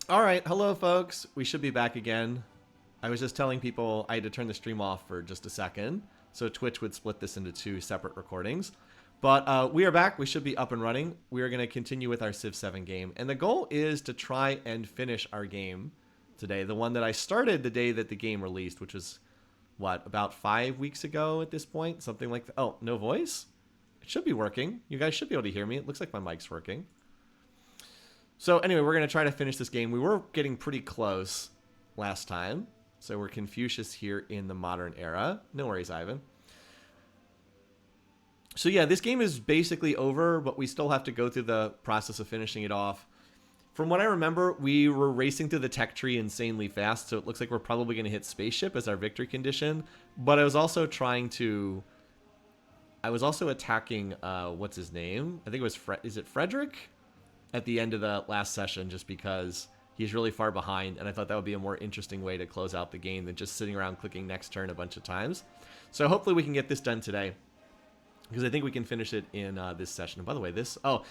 All right, hello folks. We should be back again. I was just telling people I had to turn the stream off for just a second, so Twitch would split this into two separate recordings. But we are back. We should be up and running. We are going to continue with our Civ 7 game, and the goal is to try and finish our game today. The one that I started the day that the game released, which was, what, about 5 weeks ago at this point? Something like that. Oh, no voice? It should be working. You guys should be able to hear me. It looks like my mic's working. So anyway, we're going to try to finish this game. We were getting pretty close last time. So we're Confucius here in the modern era. No worries, Ivan. So yeah, this game is basically over, but we still have to go through the process of finishing it off. From what I remember, we were racing through the tech tree insanely fast, so it looks like we're probably going to hit spaceship as our victory condition. But I was also trying to... I was also attacking, what's his name? I think it was... Is it Frederick? At the end of the last session, just because he's really far behind, and I thought that would be a more interesting way to close out the game than just sitting around clicking next turn a bunch of times. So hopefully we can get this done today, because I think we can finish it in this session. And by the way, this... Oh,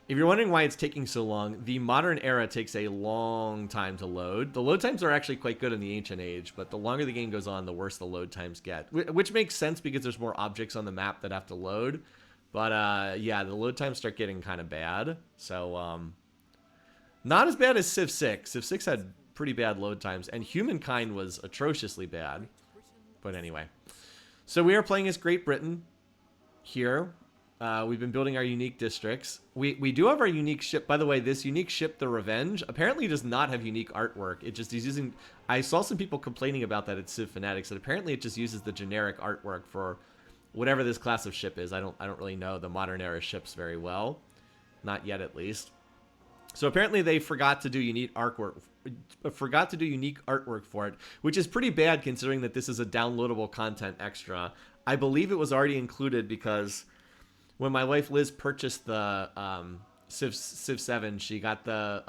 if you're wondering why it's taking so long, the modern era takes a long time to load. The load times are actually quite good in the ancient age, but the longer the game goes on, the worse the load times get. Which makes sense because there's more objects on the map that have to load. But, yeah, the load times start getting kind of bad. So, not as bad as Civ 6. Civ 6 had pretty bad load times, and Humankind was atrociously bad. But anyway. So we are playing as Great Britain here. We've been building our unique districts. We do have our unique ship. By the way, this unique ship, the Revenge, apparently does not have unique artwork. It just is using... I saw some people complaining about that at Civ Fanatics, and apparently it just uses the generic artwork for... whatever this class of ship is. I don't really know the modern era ships very well. Not yet, at least. So apparently they forgot to do unique artwork for it, which is pretty bad considering that this is a downloadable content extra. I believe it was already included because when my wife Liz purchased the Civ 7, she got the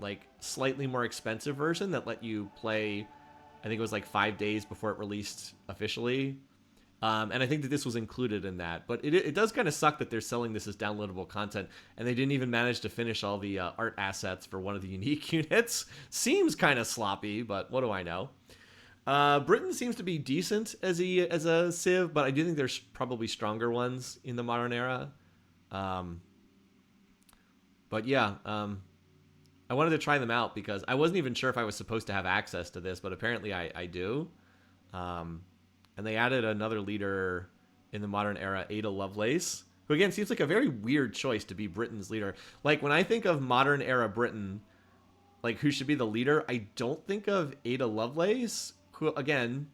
like slightly more expensive version that let you play, I think it was like 5 days before it released officially. And I think that this was included in that. But it does kind of suck that they're selling this as downloadable content, and they didn't even manage to finish all the art assets for one of the unique units. Seems kind of sloppy, but what do I know? Britain seems to be decent as a Civ, but I do think there's probably stronger ones in the modern era. But yeah, I wanted to try them out because I wasn't even sure if I was supposed to have access to this, but apparently I do. And they added another leader in the modern era, Ada Lovelace, who again seems like a very weird choice to be Britain's leader. Like when I think of modern era Britain, like who should be the leader, I don't think of Ada Lovelace, who again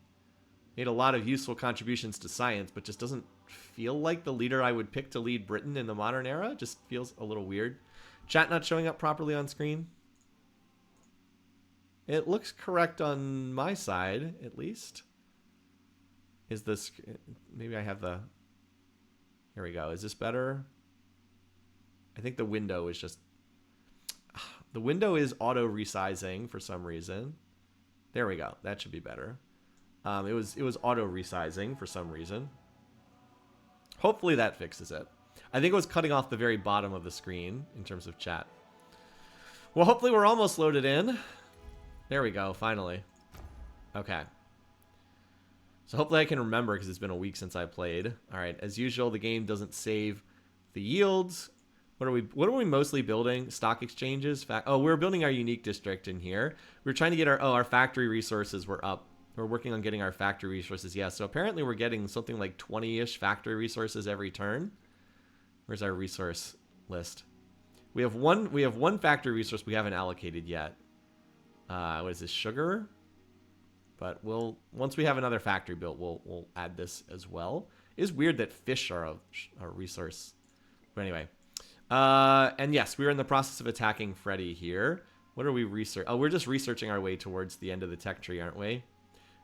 made a lot of useful contributions to science, but just doesn't feel like the leader I would pick to lead Britain in the modern era. Just feels a little weird. Chat not showing up properly on screen. It looks correct on my side, at least. Is this... Maybe I have the... Here we go. Is this better? I think the window is just... The window is auto-resizing for some reason. There we go. That should be better. It was auto-resizing for some reason. Hopefully that fixes it. I think it was cutting off the very bottom of the screen in terms of chat. Well, hopefully we're almost loaded in. There we go, finally. Okay. So hopefully I can remember because it's been a week since I played. All right, as usual, the game doesn't save the yields. What are we mostly building? Stock exchanges? We're building our unique district in here. We're trying to get our factory resources were up. We're working on getting our factory resources. Yeah, so apparently we're getting something like 20-ish factory resources every turn. Where's our resource list? We have one factory resource we haven't allocated yet. What is this, sugar? But once we have another factory built, we'll add this as well. It is weird that fish are a resource. But anyway. And yes, we're in the process of attacking Freddy here. What are we researching? Oh, we're just researching our way towards the end of the tech tree, aren't we?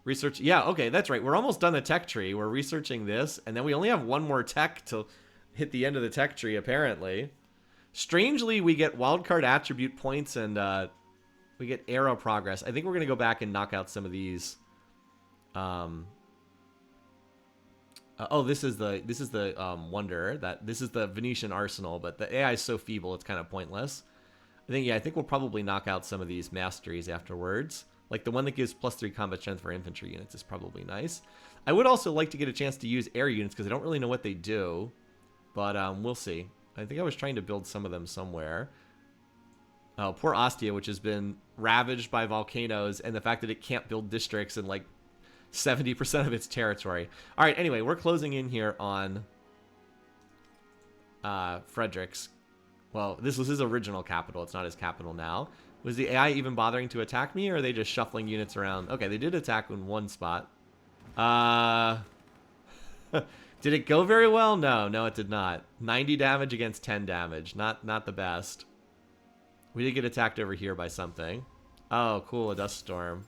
Research. Yeah, okay, that's right. We're almost done the tech tree. We're researching this, and then we only have one more tech to hit the end of the tech tree, apparently. Strangely, we get wildcard attribute points and we get arrow progress. I think we're going to go back and knock out some of these. This is the wonder. This is the Venetian arsenal, but the AI is so feeble it's kind of pointless. I think we'll probably knock out some of these masteries afterwards. Like the one that gives +3 combat strength for infantry units is probably nice. I would also like to get a chance to use air units because I don't really know what they do. But we'll see. I think I was trying to build some of them somewhere. Oh, poor Ostia, which has been ravaged by volcanoes and the fact that it can't build districts in like 70% of its territory. All right, anyway, we're closing in here on Frederick's. Well, this was his original capital. It's not his capital now. Was the AI even bothering to attack me, or are they just shuffling units around? Okay, they did attack in one spot. Did it go very well? No, it did not. 90 damage against 10 damage. Not the best. We did get attacked over here by something. Oh, cool, a dust storm.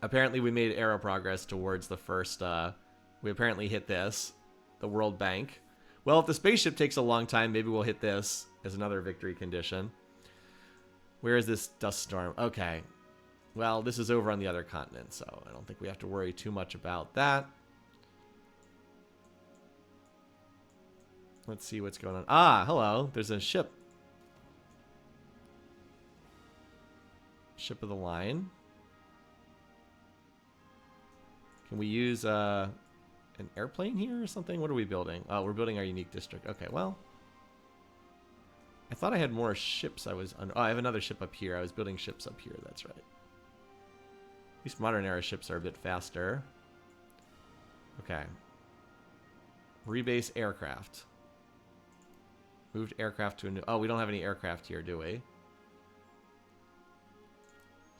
Apparently we made arrow progress towards the first, we apparently hit this, the World Bank. Well, if the spaceship takes a long time, maybe we'll hit this as another victory condition. Where is this dust storm? Okay. Well, this is over on the other continent, so I don't think we have to worry too much about that. Let's see what's going on. Ah, hello. There's a ship. Ship of the line. Can we use an airplane here or something? What are we building? Oh, we're building our unique district. Okay, well. I thought I had more ships I was under. Oh, I have another ship up here. I was building ships up here. That's right. These modern era ships are a bit faster. Okay. Rebase aircraft. Moved aircraft to a new... Oh, we don't have any aircraft here, do we?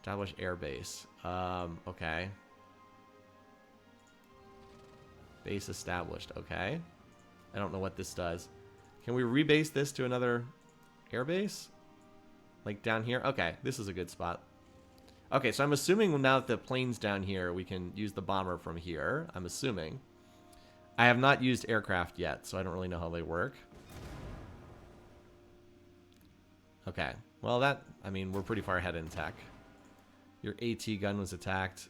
Establish airbase. Okay. Base established. Okay. I don't know what this does. Can we rebase this to another airbase? Like down here? Okay, this is a good spot. Okay, so I'm assuming now that the plane's down here, we can use the bomber from here. I'm assuming. I have not used aircraft yet, so I don't really know how they work. Okay. Well, that... I mean, we're pretty far ahead in tech. Your AT gun was attacked.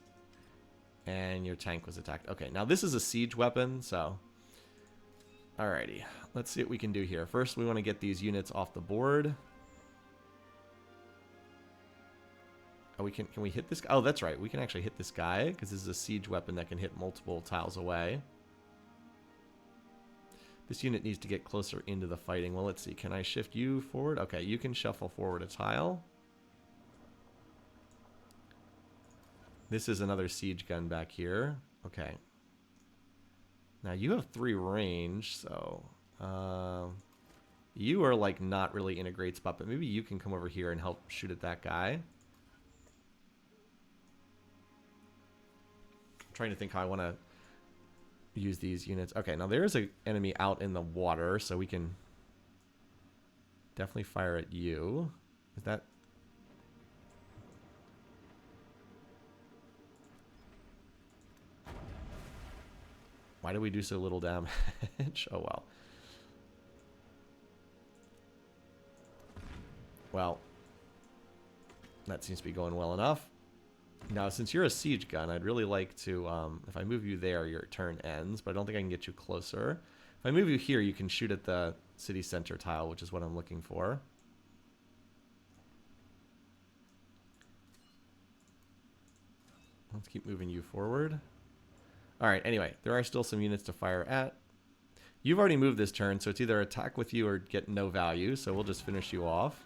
And your tank was attacked. Okay, now this is a siege weapon, so... Alrighty. Let's see what we can do here. First, we want to get these units off the board. Oh, can we hit this guy? Oh, that's right. We can actually hit this guy, because this is a siege weapon that can hit multiple tiles away. This unit needs to get closer into the fighting. Well, let's see. Can I shift you forward? Okay, you can shuffle forward a tile. This is another siege gun back here. Okay. Now, you have 3 range, so... you are, like, not really in a great spot, but maybe you can come over here and help shoot at that guy. I'm trying to think how I want to use these units. Okay, now there is an enemy out in the water, so we can definitely fire at you. Is that... Why do we do so little damage? Oh, well. Well, that seems to be going well enough. Now, since you're a siege gun, I'd really like to, if I move you there, your turn ends, but I don't think I can get you closer. If I move you here, you can shoot at the city center tile, which is what I'm looking for. Let's keep moving you forward. Alright, anyway, there are still some units to fire at. You've already moved this turn, so it's either attack with you or get no value, so we'll just finish you off.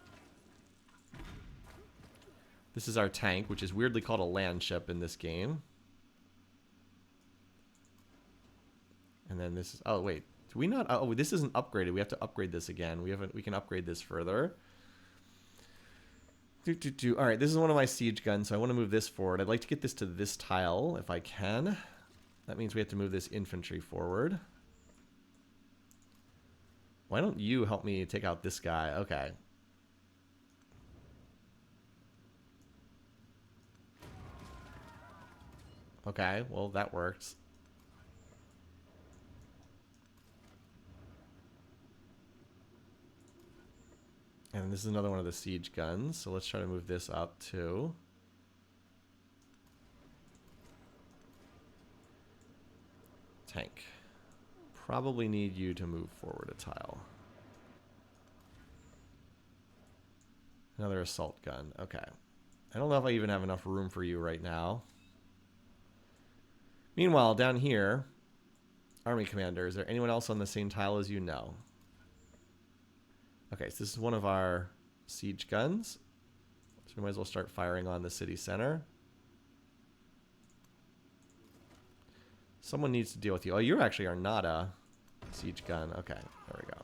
This is our tank, which is weirdly called a land ship in this game. And then this is... Oh, wait. Do we not... Oh, this isn't upgraded. We have to upgrade this again. We can upgrade this further. Alright, this is one of my siege guns, so I want to move this forward. I'd like to get this to this tile, if I can. That means we have to move this infantry forward. Why don't you help me take out this guy? Okay. Okay, well, that works. And this is another one of the siege guns, so let's try to move this up too. Tank. Probably need you to move forward a tile. Another assault gun. Okay. I don't know if I even have enough room for you right now. Meanwhile, down here, Army Commander, is there anyone else on the same tile as you? No. Okay, so this is one of our siege guns. So we might as well start firing on the city center. Someone needs to deal with you. Oh, you actually are not a siege gun. Okay, there we go.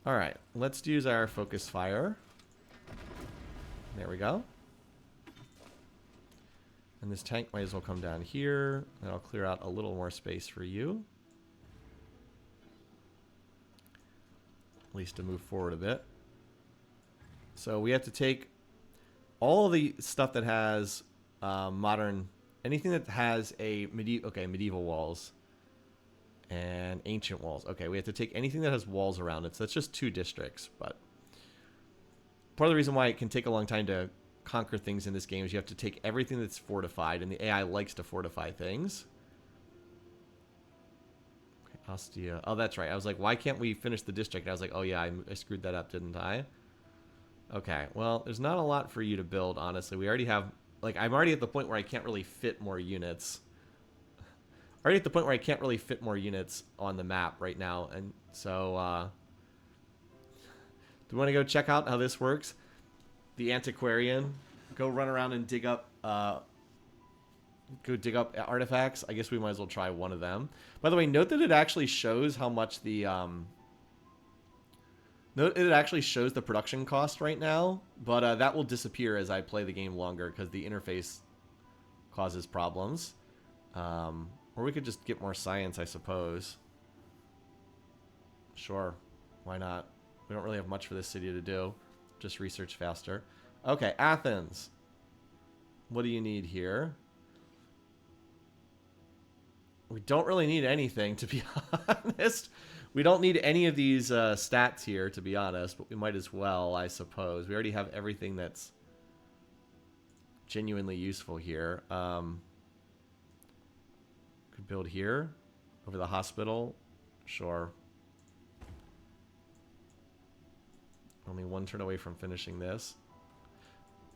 All right, let's use our focus fire. There we go. And this tank might as well come down here. And I'll clear out a little more space for you. At least to move forward a bit. So we have to take all the stuff that has modern, anything that has a medieval walls and ancient walls. Okay, we have to take anything that has walls around it. So that's just 2 districts. But part of the reason why it can take a long time to conquer things in this game is you have to take everything that's fortified, and the AI likes to fortify things. Okay, Ostia. Oh, that's right. I was like, why can't we finish the district? And I was like, oh yeah, I screwed that up, didn't I? Okay, well, there's not a lot for you to build, honestly. We already have, like, I'm already at the point where I can't really fit more units. Already at the point where I can't really fit more units on the map right now, and so, do we want to go check out how this works? The antiquarian, go run around and dig up artifacts. I guess we might as well try one of them. By the way, note that it actually shows how much the note it actually shows the production cost right now, but that will disappear as I play the game longer because the interface causes problems. Or we could just get more science, I suppose. Sure, why not? We don't really have much for this city to do. Just research faster. Okay, Athens. What do you need here? We don't really need anything, to be honest. We don't need any of these stats here, to be honest, but we might as well, I suppose. We already have everything that's genuinely useful here. Could build here, over the hospital. Sure. Only 1 turn away from finishing this.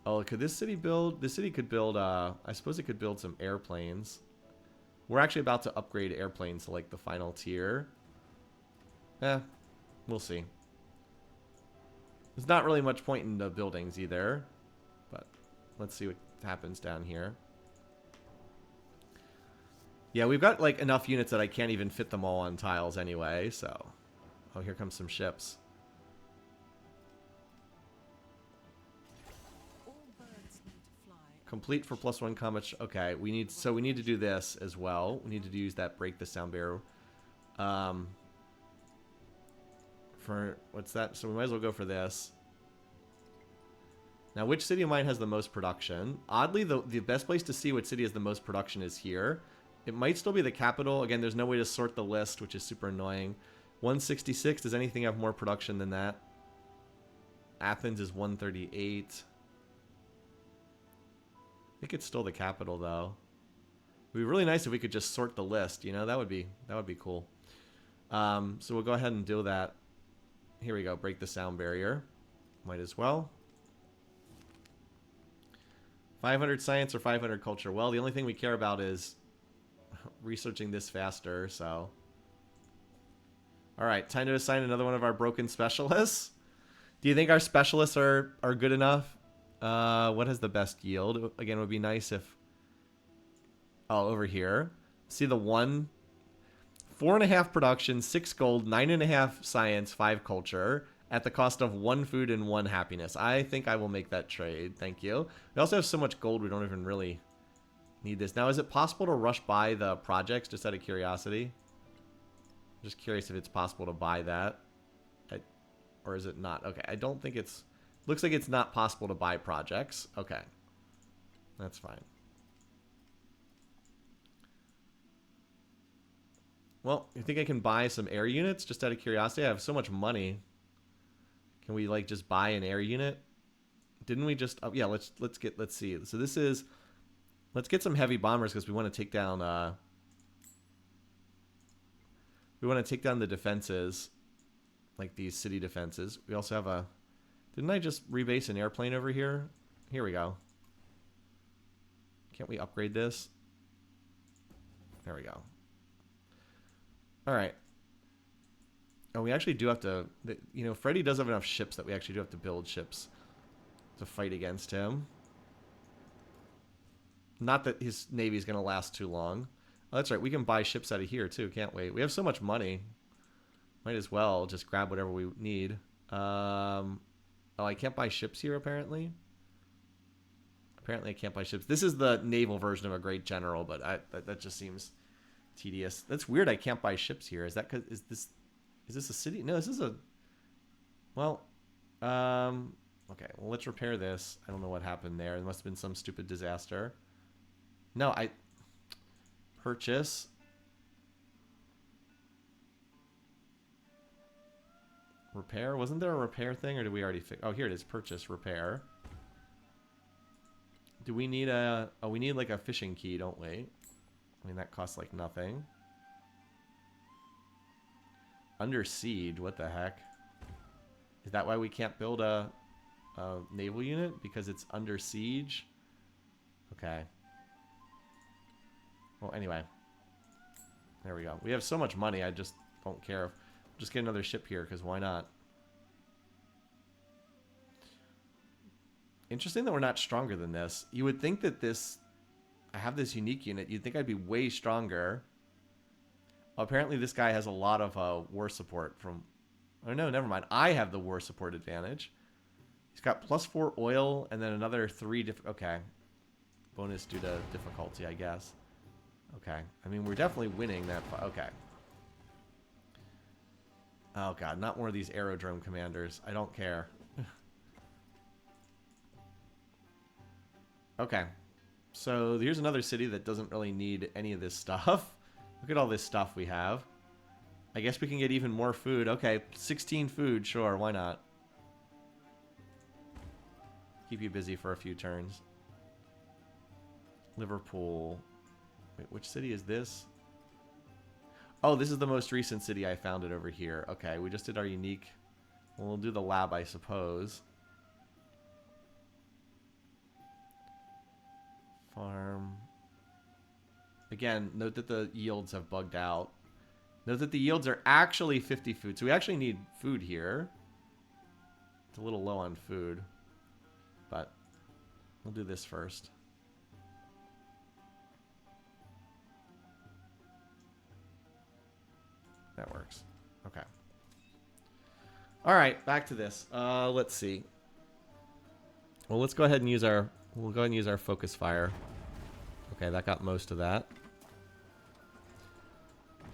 Oh, could this city build? This city could build, I suppose it could build some airplanes. We're actually about to upgrade airplanes to, like, the final tier. We'll see. There's not really much point in the buildings either. But let's see what happens down here. Yeah, we've got, like, enough units that I can't even fit them all on tiles anyway, so... Oh, here comes some ships. Complete for +1 combat. Okay, we need to do this as well. We need to use that break the sound barrier. For what's that? So we might as well go for this. Now, which city of mine has the most production? Oddly, the best place to see what city has the most production is here. It might still be the capital. Again, there's no way to sort the list, which is super annoying. 166. Does anything have more production than that? Athens is 138. I think it's still the capital, though. It would be really nice if we could just sort the list. You know, that would be cool. So we'll go ahead and do that. Here we go. Break the sound barrier. Might as well. 500 science or 500 culture. Well, the only thing we care about is researching this faster. So, all right, time to assign another one of our broken specialists. Do you think our specialists are good enough? What has the best yield? Again, it would be nice if... Oh, over here. See the 4.5 production, 6 gold, 9.5 science, 5 culture, at the cost of 1 food and 1 happiness. I think I will make that trade. Thank you. We also have so much gold, we don't even really need this. Now, is it possible to rush by the projects, just out of curiosity? I'm just curious if it's possible to buy that. Or is it not? Okay, I don't think it's... Looks like it's not possible to buy projects. Okay. That's fine. Well, you think I can buy some air units just out of curiosity? I have so much money. Can we, like, just buy an air unit? Didn't we just... Oh, yeah, let's see. So this is... Let's get some heavy bombers because we want to take down... we want to take down the defenses. Like these city defenses. We also have a Didn't I just rebase an airplane over here? Here we go. Can't we upgrade this? There we go. All right. Oh, we actually do have to... You know, Freddy does have enough ships that we actually do have to build ships to fight against him. Not that his navy is going to last too long. Oh, that's right. We can buy ships out of here, too, can't we? We have so much money. Might as well just grab whatever we need. Oh, I can't buy ships here, apparently. Apparently, I can't buy ships. This is the naval version of a great general, but that just seems tedious. That's weird. I can't buy ships here. Is that because is this a city? No, this is a. Well, okay. Well, let's repair this. I don't know what happened there. There must have been some stupid disaster. No, I purchase. Repair? Wasn't there a repair thing, or did we already fix? Oh, here it is. Purchase, repair. Do we need a... Oh, we need like a fishing key, don't we? I mean, that costs like nothing. Under siege? What the heck? Is that why we can't build a naval unit? Because it's under siege? Okay. Well, anyway. There we go. We have so much money, I just don't care. Just get another ship here, because why not? Interesting that we're not stronger than this. You would think that this... I have this unique unit. You'd think I'd be way stronger. Well, apparently this guy has a lot of war support from... Oh, no, never mind. I have the war support advantage. He's got +4 oil and then another 3... Okay. Bonus due to difficulty, I guess. Okay. I mean, we're definitely winning that... Okay. Oh, God. Not one of these aerodrome commanders. I don't care. Okay. So here's another city that doesn't really need any of this stuff. Look at all this stuff we have. I guess we can get even more food. Okay, 16 food. Sure, why not? Keep you busy for a few turns. Liverpool. Wait, which city is this? Oh, this is the most recent city. I found it over here. Okay, we just did our unique... Well, we'll do the lab, I suppose. Farm. Again, note that the yields have bugged out. Note that the yields are actually 50 food. So we actually need food here. It's a little low on food. But we'll do this first. That works. Okay. All right, back to this. Let's see. Well, let's go ahead and use our... We'll go ahead and use our focus fire. Okay, that got most of that.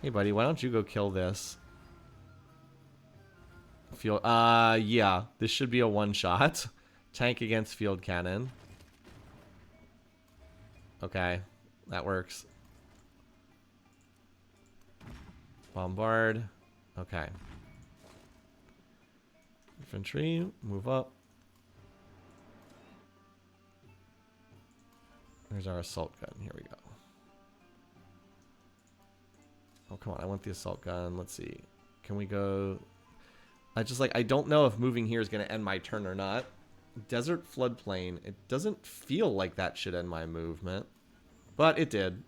Hey, buddy, why don't you go kill this? Field... yeah. This should be a one-shot. Tank against field cannon. Okay, that works. Bombard. Okay. Infantry, move up. There's our assault gun. Here we go. Oh, come on. I want the assault gun. Let's see. Can we go... I don't know if moving here is going to end my turn or not. Desert floodplain. It doesn't feel like that should end my movement. But it did.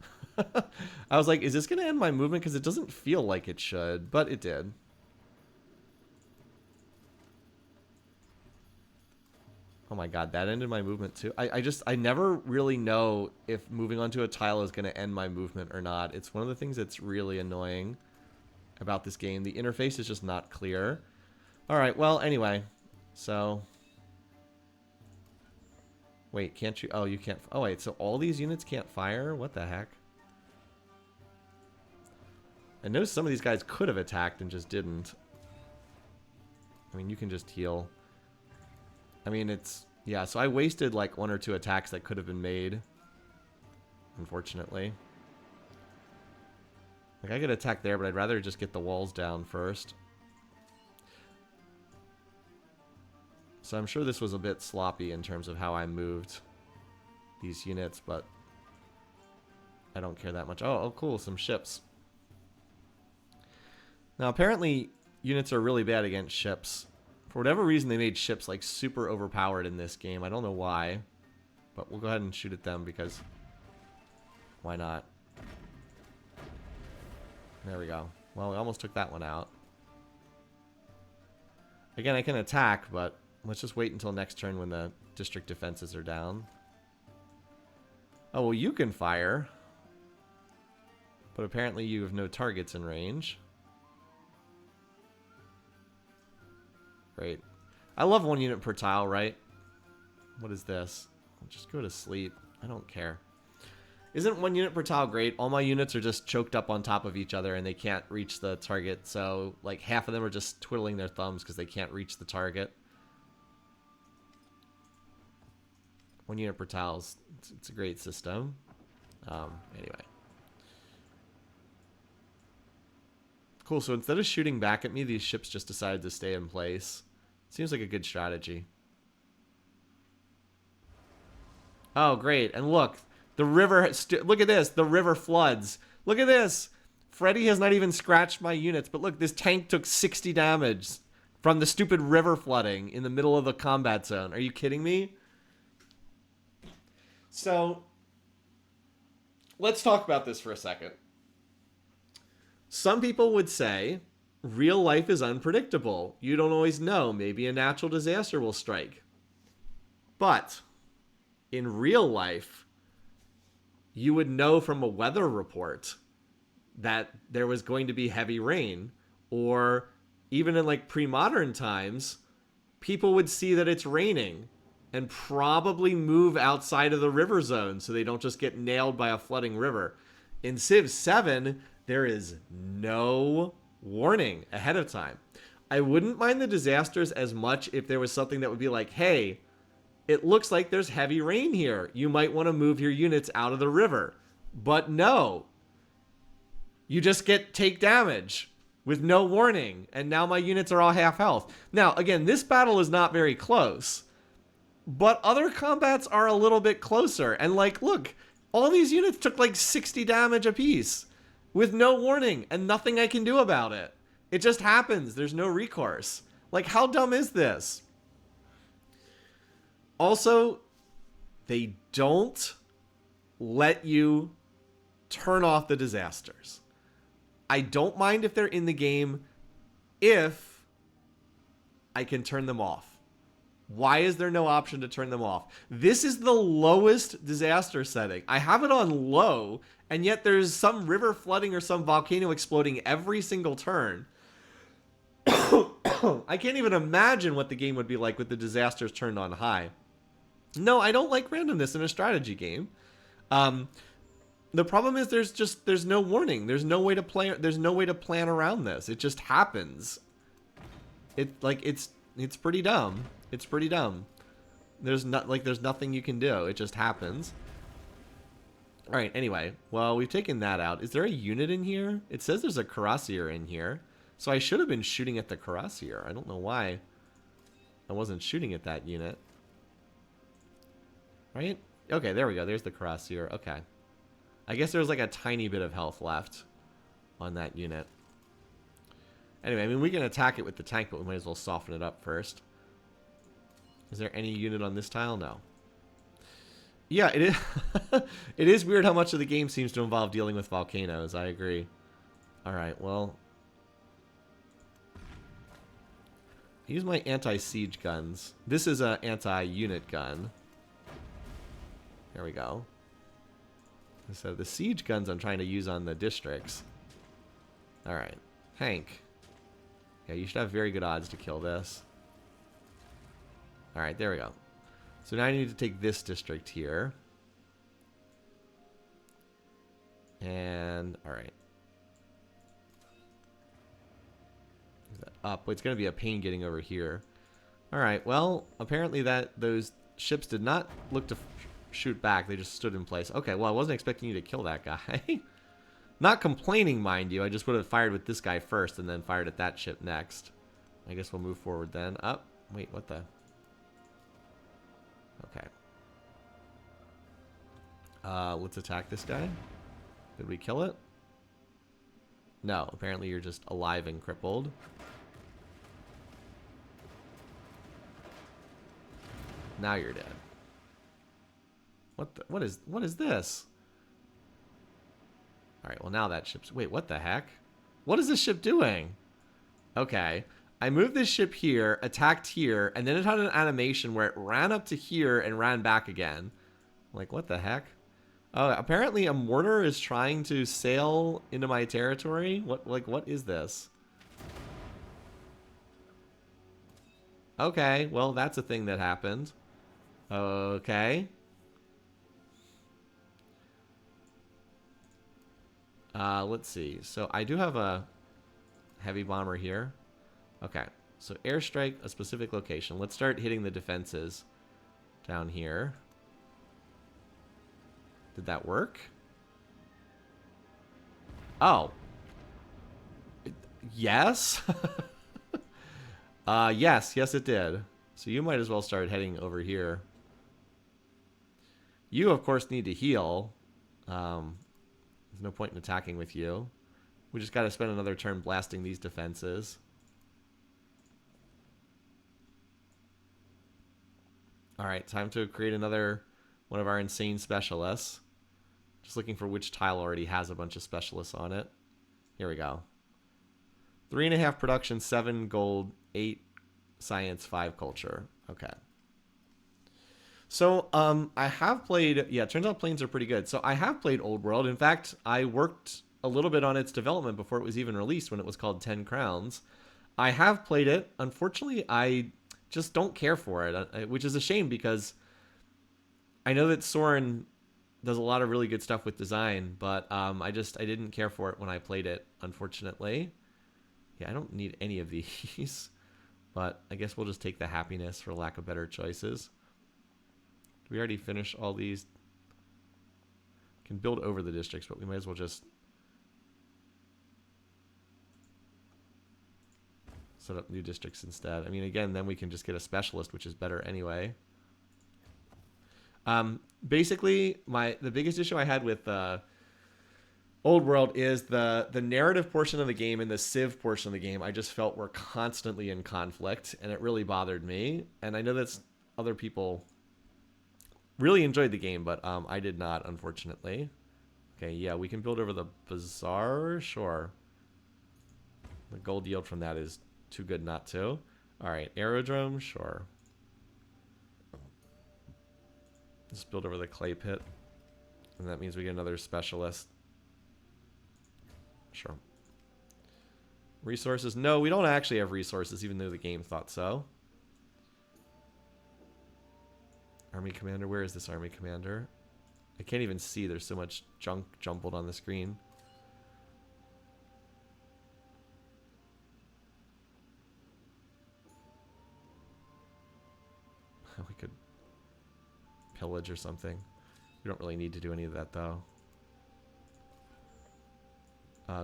I was like, is this going to end my movement? Because it doesn't feel like it should. But it did. Oh my god, that ended my movement too. I never really know if moving onto a tile is going to end my movement or not. It's one of the things that's really annoying about this game. The interface is just not clear. Alright, well, anyway. So... Wait, can't you... Oh, you can't... Oh, wait, so all these units can't fire? What the heck? I noticed some of these guys could have attacked and just didn't. I mean, you can just heal. I mean, it's... Yeah, so I wasted like 1 or 2 attacks that could have been made. Unfortunately. Like, I could attack there, but I'd rather just get the walls down first. So I'm sure this was a bit sloppy in terms of how I moved these units, but I don't care that much. Oh, cool, some ships. Now, apparently, units are really bad against ships. For whatever reason, they made ships like super overpowered in this game. I don't know why. But we'll go ahead and shoot at them because why not? There we go. Well, we almost took that one out. Again, I can attack, but let's just wait until next turn when the district defenses are down. Oh, well, you can fire. But apparently you have no targets in range. Great. I love 1 unit per tile, right? What is this? I'll just go to sleep. I don't care. Isn't 1 unit per tile great? All my units are just choked up on top of each other and they can't reach the target. So, like, half of them are just twiddling their thumbs because they can't reach the target. 1 unit per tile, it's a great system. Anyway. Cool, so instead of shooting back at me, these ships just decided to stay in place. Seems like a good strategy. Oh, great. And look, the river... look at this. The river floods. Look at this. Freddy has not even scratched my units. But look, this tank took 60 damage from the stupid river flooding in the middle of the combat zone. Are you kidding me? So, let's talk about this for a second. Some people would say, real life is unpredictable. You don't always know. Maybe a natural disaster will strike. But in real life, you would know from a weather report that there was going to be heavy rain. Or even in like pre-modern times, people would see that it's raining and probably move outside of the river zone so they don't just get nailed by a flooding river. In Civ 7, there is no warning ahead of time. I wouldn't mind the disasters as much if there was something that would be like, hey, it looks like there's heavy rain here. You might want to move your units out of the river. But no. You just take damage with no warning. And now my units are all half health. Now, again, this battle is not very close. But other combats are a little bit closer. And like, look, all these units took like 60 damage apiece. With no warning and nothing I can do about it. It just happens. There's no recourse. Like, how dumb is this? Also, they don't let you turn off the disasters. I don't mind if they're in the game if I can turn them off. Why is there no option to turn them off? This is the lowest disaster setting. I have it on low, and yet there's some river flooding or some volcano exploding every single turn. I can't even imagine what the game would be like with the disasters turned on high. No, I don't like randomness in a strategy game. The problem is there's no warning. There's no way to plan around this. It just happens. It's pretty dumb. It's pretty dumb. There's nothing you can do. It just happens. All right, anyway. Well, we've taken that out. Is there a unit in here? It says there's a cuirassier in here. So I should have been shooting at the cuirassier. I don't know why I wasn't shooting at that unit. Right? Okay, there we go. There's the cuirassier. Okay. I guess there's like a tiny bit of health left on that unit. Anyway, I mean, we can attack it with the tank, but we might as well soften it up first. Is there any unit on this tile? No. Yeah, it is. It is weird how much of the game seems to involve dealing with volcanoes. I agree. All right, well. Use my anti-siege guns. This is an anti-unit gun. There we go. So the siege guns I'm trying to use on the districts. All right. Hank. Yeah, you should have very good odds to kill this. All right, there we go. So now I need to take this district here. And, all right. Is that up? It's going to be a pain getting over here. All right, well, apparently those ships did not look to shoot back. They just stood in place. Okay, well, I wasn't expecting you to kill that guy. Not complaining, mind you. I just would have fired with this guy first and then fired at that ship next. I guess we'll move forward then. Up. Wait, what the... Okay. Let's attack this guy. Did we kill it? No, apparently you're just alive and crippled. Now you're dead. What is this? All right, well now that ship's... Wait, what the heck? What is this ship doing? Okay. I moved this ship here, attacked here, and then it had an animation where it ran up to here and ran back again. Like, what the heck? Oh, apparently a mortar is trying to sail into my territory. What is this? Okay, well, that's a thing that happened. Okay. Let's see. So I do have a heavy bomber here. Okay. So airstrike a specific location. Let's start hitting the defenses down here. Did that work? Oh. Yes? Yes, it did. So you might as well start heading over here. You, of course, need to heal. There's no point in attacking with you. We just got to spend another turn blasting these defenses. Alright, time to create another one of our insane specialists. Just looking for which tile already has a bunch of specialists on it. Here we go. 3.5 production, 7 gold, 8 science, 5 culture. Okay. So, I have played... Yeah, it turns out planes are pretty good. So, I have played Old World. In fact, I worked a little bit on its development before it was even released when it was called 10 Crowns. I have played it. Unfortunately, I just don't care for it, which is a shame because I know that Soren does a lot of really good stuff with design, but I didn't care for it when I played it, unfortunately. Yeah, I don't need any of these, but I guess we'll just take the happiness for lack of better choices. Did we already finish all these? Can build over the districts, but we might as well just set up new districts instead. I mean, again, then we can just get a specialist, which is better anyway. Basically, the biggest issue I had with Old World is the narrative portion of the game and the Civ portion of the game. I just felt were constantly in conflict, and it really bothered me. And I know that other people really enjoyed the game, but I did not, unfortunately. Okay, yeah, we can build over the bazaar, sure. The gold yield from that is too good not to. All right, aerodrome, sure. Just build over the clay pit. And that means we get another specialist. Sure. Resources. No, we don't actually have resources, even though the game thought so. Army commander. Where is this army commander? I can't even see. There's so much junk jumbled on the screen. We could pillage or something. We don't really need to do any of that, though.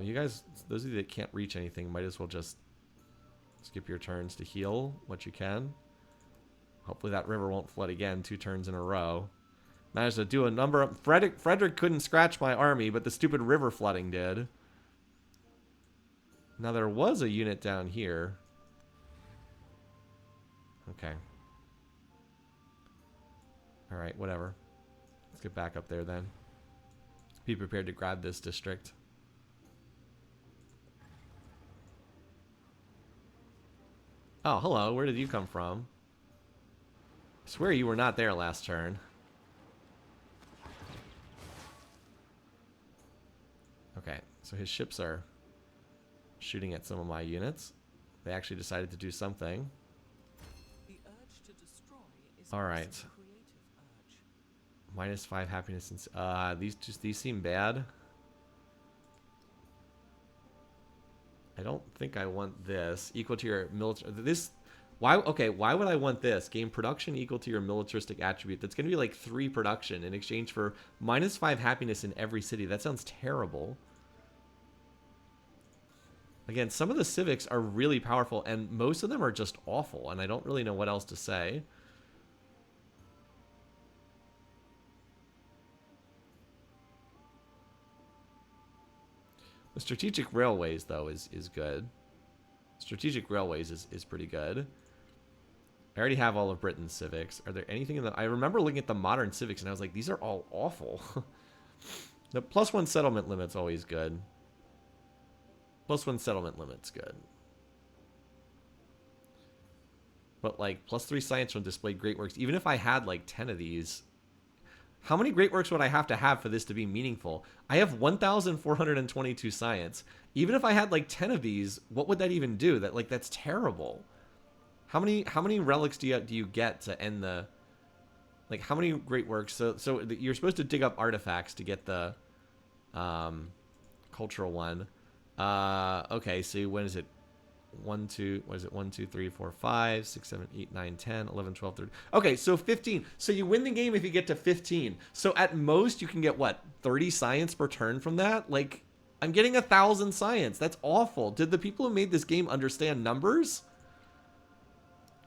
You guys, those of you that can't reach anything, might as well just skip your turns to heal what you can. Hopefully that river won't flood again 2 turns in a row. Managed to do a number of... Frederick couldn't scratch my army, but the stupid river flooding did. Now there was a unit down here. Okay. Alright, whatever. Let's get back up there then. Be prepared to grab this district. Oh, hello. Where did you come from? I swear you were not there last turn. Okay, so his ships are shooting at some of my units. They actually decided to do something. The urge to destroy is all right. -5 happiness and these seem bad. I don't think I want this. Equal to your military. Why would I want this? Gain production equal to your militaristic attribute. That's going to be like 3 production in exchange for -5 happiness in every city. That sounds terrible. Again, some of the civics are really powerful, and most of them are just awful, and I don't really know what else to say. The strategic railways, though, is good. Strategic railways is pretty good. I already have all of Britain's civics. Are there anything in the... I remember looking at the modern civics and I was like, these are all awful. The +1 settlement limit's always good. +1 settlement limit's good. But like +3 science from displayed great works. Even if I had like 10 of these, how many great works would I have to have for this to be meaningful? I have 1,422 science. Even if I had like 10 of these, what would that even do? That's terrible. How many relics do you get to end the... Like, how many great works? So you're supposed to dig up artifacts to get the cultural one. Okay, so when is it? 1, 2, what is it? 1, 2, 3, 4, 5, 6, 7, 8, 9, 10, 11, 12, 13. Okay, so 15. So you win the game if you get to 15. So at most you can get what? 30 science per turn from that? Like, I'm getting 1,000 science. That's awful. Did the people who made this game understand numbers?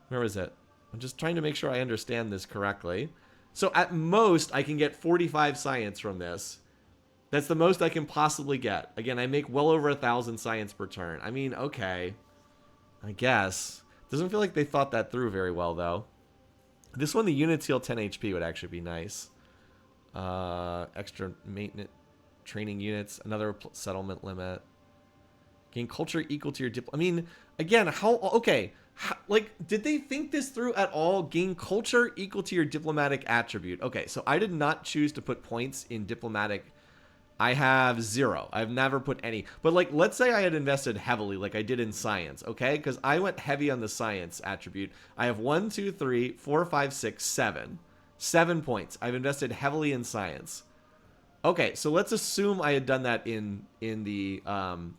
Where is it? I'm just trying to make sure I understand this correctly. So at most, I can get 45 science from this. That's the most I can possibly get. Again, I make well over 1,000 science per turn. I mean, okay. I guess. Doesn't feel like they thought that through very well, though. This one, the units heal 10 HP would actually be nice. Extra maintenance training units. Another settlement limit. Gain culture equal to your I mean, again, how... Okay. Like, did they think this through at all? Gain culture equal to your diplomatic attribute. Okay, so I did not choose to put points in diplomatic. I have 0. I've never put any. But, like, let's say I had invested heavily like I did in science, okay? Because I went heavy on the science attribute. I have 1, 2, 3, 4, 5, 6, 7. 7 points. I've invested heavily in science. Okay, so let's assume I had done that in the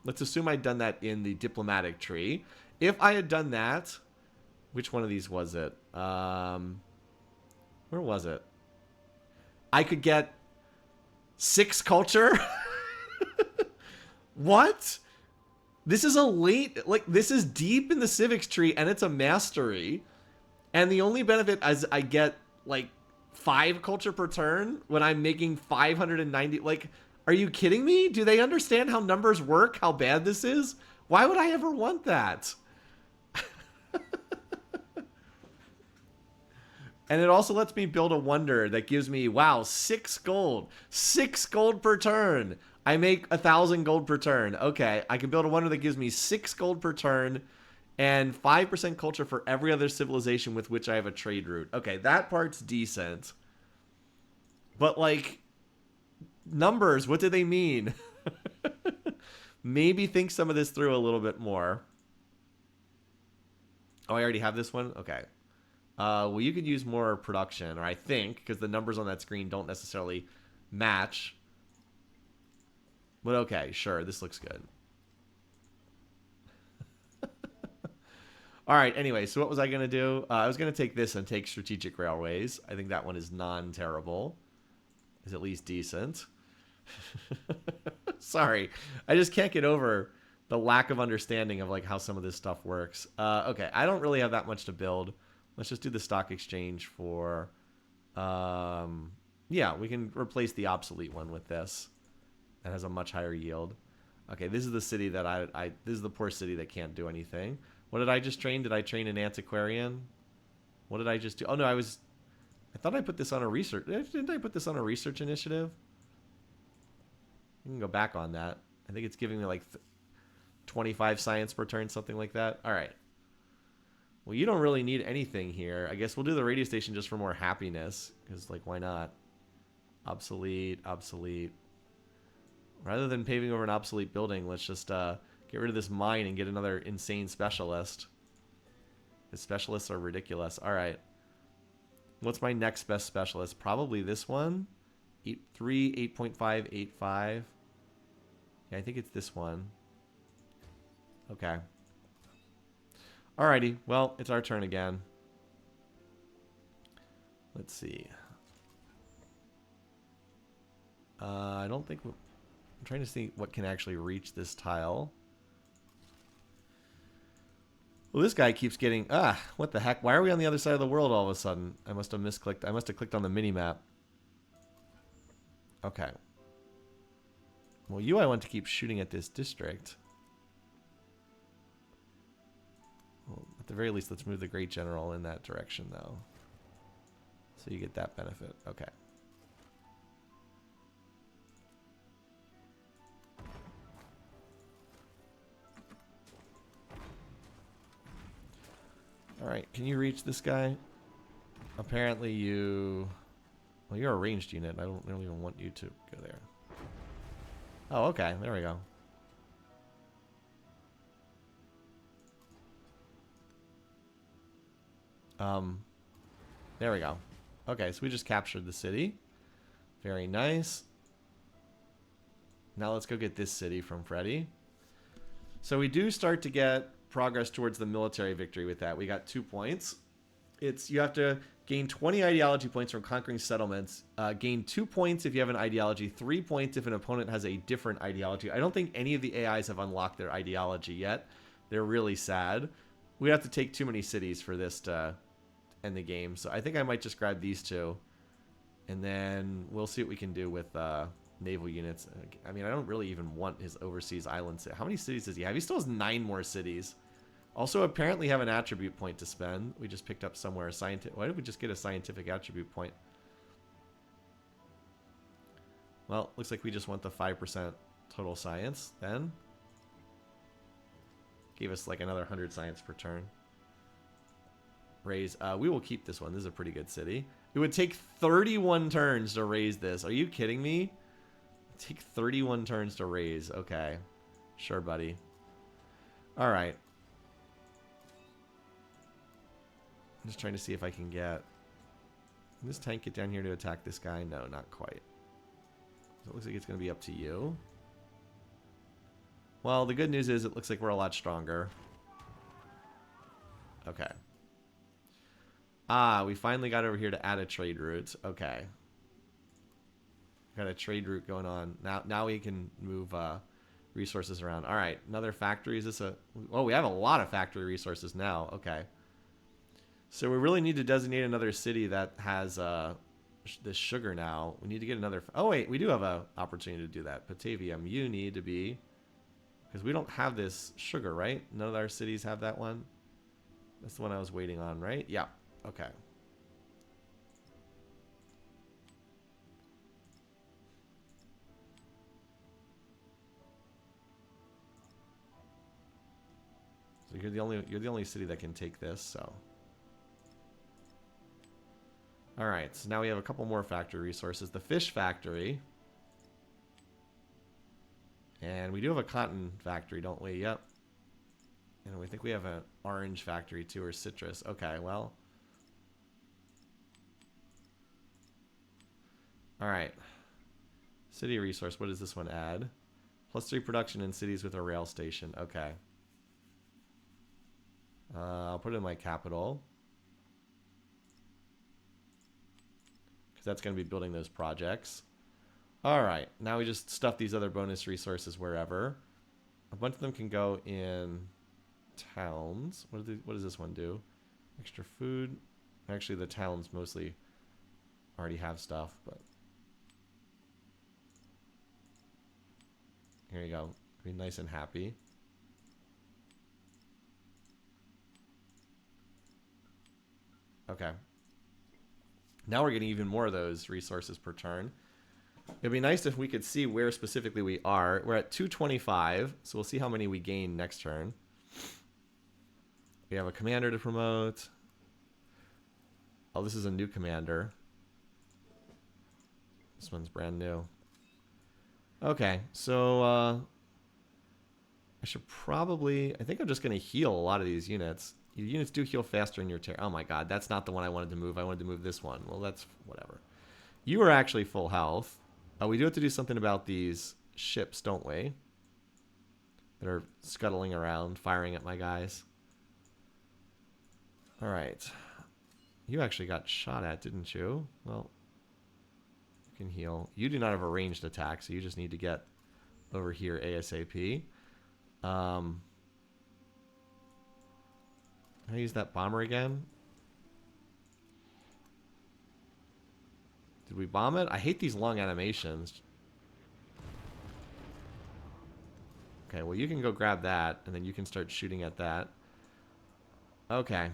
let's assume I'd done that in the diplomatic tree. If I had done that, which one of these was it? Where was it? I could get 6 culture. What? This is a late, like, this is deep in the civics tree and it's a mastery. And the only benefit is I get like 5 culture per turn when I'm making 590. Like, are you kidding me? Do they understand how numbers work? How bad this is? Why would I ever want that? And it also lets me build a wonder that gives me, wow, 6 gold. 6 gold per turn. I make 1,000 gold per turn. Okay, I can build a wonder that gives me 6 gold per turn and 5% culture for every other civilization with which I have a trade route. Okay, that part's decent. But, like, numbers, what do they mean? Maybe think some of this through a little bit more. Oh, I already have this one? Okay. Well, you could use more production, or I think, because the numbers on that screen don't necessarily match. But okay, sure, this looks good. All right, anyway, so what was I going to do? I was going to take this and take strategic railways. I think that one is non-terrible. Is at least decent. Sorry, I just can't get over the lack of understanding of like how some of this stuff works. Okay, I don't really have that much to build. Let's just do the stock exchange for... yeah, we can replace the obsolete one with this. That has a much higher yield. Okay, this is the city that this is the poor city that can't do anything. What did I just train? Did I train an antiquarian? What did I just do? Oh, no, I thought I put this on a research... Didn't I put this on a research initiative? You can go back on that. I think it's giving me like 25 science per turn, something like that. All right. Well, you don't really need anything here. I guess we'll do the radio station just for more happiness. Because, like, why not? Obsolete, obsolete. Rather than paving over an obsolete building, let's just get rid of this mine and get another insane specialist. The specialists are ridiculous. All right. What's my next best specialist? Probably this one. 8.3, 8.5, 8.5. Yeah, I think it's this one. Okay. Alrighty, well, it's our turn again. Let's see. I don't think... I'm trying to see what can actually reach this tile. Well, this guy keeps getting... what the heck? Why are we on the other side of the world all of a sudden? I must have misclicked. I must have clicked on the mini-map. Okay. Well, I want to keep shooting at this district. Well, At the very least, let's move the Great General in that direction, though. So you get that benefit. Okay. Alright, can you reach this guy? Apparently you... Well, you're a ranged unit. I don't really even want you to go there. Oh, okay. There we go. There we go. Okay, so we just captured the city. Very nice. Now let's go get this city from Freddy. So we do start to get progress towards the military victory with that. We got 2 points. You have to gain 20 ideology points from conquering settlements. Gain 2 points if you have an ideology. 3 points if an opponent has a different ideology. I don't think any of the AIs have unlocked their ideology yet. They're really sad. We have to take too many cities for this to end the game. So I think I might just grab these 2. And then we'll see what we can do with naval units. I mean, I don't really even want his overseas islands. How many cities does he have? He still has 9 more cities. Also, apparently have an attribute point to spend. We just picked up somewhere a scientific... Why did we just get a scientific attribute point? Well, looks like we just want the 5% total science then. Gave us like another 100 science per turn. Raise. We will keep this one. This is a pretty good city. It would take 31 turns to raise this. Are you kidding me? Take 31 turns to raise. Okay. Sure, buddy. All right. I'm just trying to see if I can get... Can this tank get down here to attack this guy? No, not quite. So it looks like it's going to be up to you. Well, the good news is it looks like we're a lot stronger. Okay. Ah, we finally got over here to add a trade route. Okay. Got a trade route going on. Now we can move resources around. All right, another factory. Is this a... Oh, we have a lot of factory resources now. Okay. So we really need to designate another city that has this sugar now. We need to get another... Oh, wait, we do have an opportunity to do that. Batavium, you need to be... Because we don't have this sugar, right? None of our cities have that one. That's the one I was waiting on, right? Yeah. Okay. So you're the only city that can take this, so... Alright, so now we have a couple more factory resources. The fish factory. And we do have a cotton factory, don't we? Yep. And we think we have an orange factory too, or citrus. Okay, well. Alright. City resource, what does this one add? +3 production in cities with a rail station. Okay. I'll put it in my capital. That's going to be building those projects. All right, now we just stuff these other bonus resources wherever. A bunch of them can go in towns. What does this one do? Extra food. Actually, the towns mostly already have stuff, but here you go. Be nice and happy. Okay. Now we're getting even more of those resources per turn. It'd be nice if we could see where specifically we are. We're at 225, so we'll see how many we gain next turn. We have a commander to promote. Oh, this is a new commander. This one's brand new. Okay, so I should probably... I think I'm just going to heal a lot of these units. Units do heal faster in your turn. Oh my god, that's not the one I wanted to move. I wanted to move this one. Well, that's whatever. You are actually full health. We do have to do something about these ships, don't we? That are scuttling around, firing at my guys. Alright. You actually got shot at, didn't you? Well, you can heal. You do not have a ranged attack, so you just need to get over here ASAP. I use that bomber again. Did we bomb it? I hate these long animations. Okay, well you can go grab that, and then you can start shooting at that. Okay.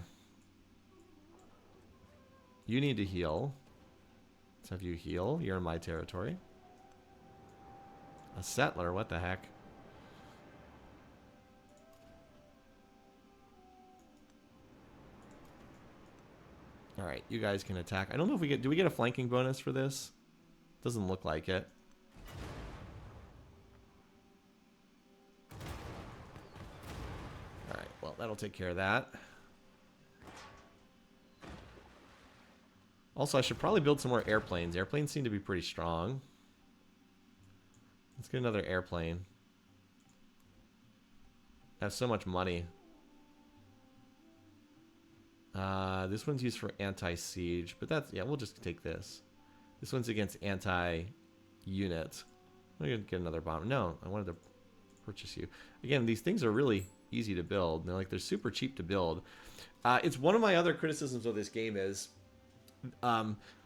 You need to heal. Let's have you heal. You're in my territory. A settler, what the heck? Alright, you guys can attack. I don't know if we get... Do we get a flanking bonus for this? Doesn't look like it. Alright, well, that'll take care of that. Also, I should probably build some more airplanes. Airplanes seem to be pretty strong. Let's get another airplane. I have so much money. This one's used for anti-siege, but that's... Yeah, we'll just take this. This one's against anti-unit. I'm going to get another bomber. No, I wanted to purchase you. Again, these things are really easy to build. They're super cheap to build. It's one of my other criticisms of this game is...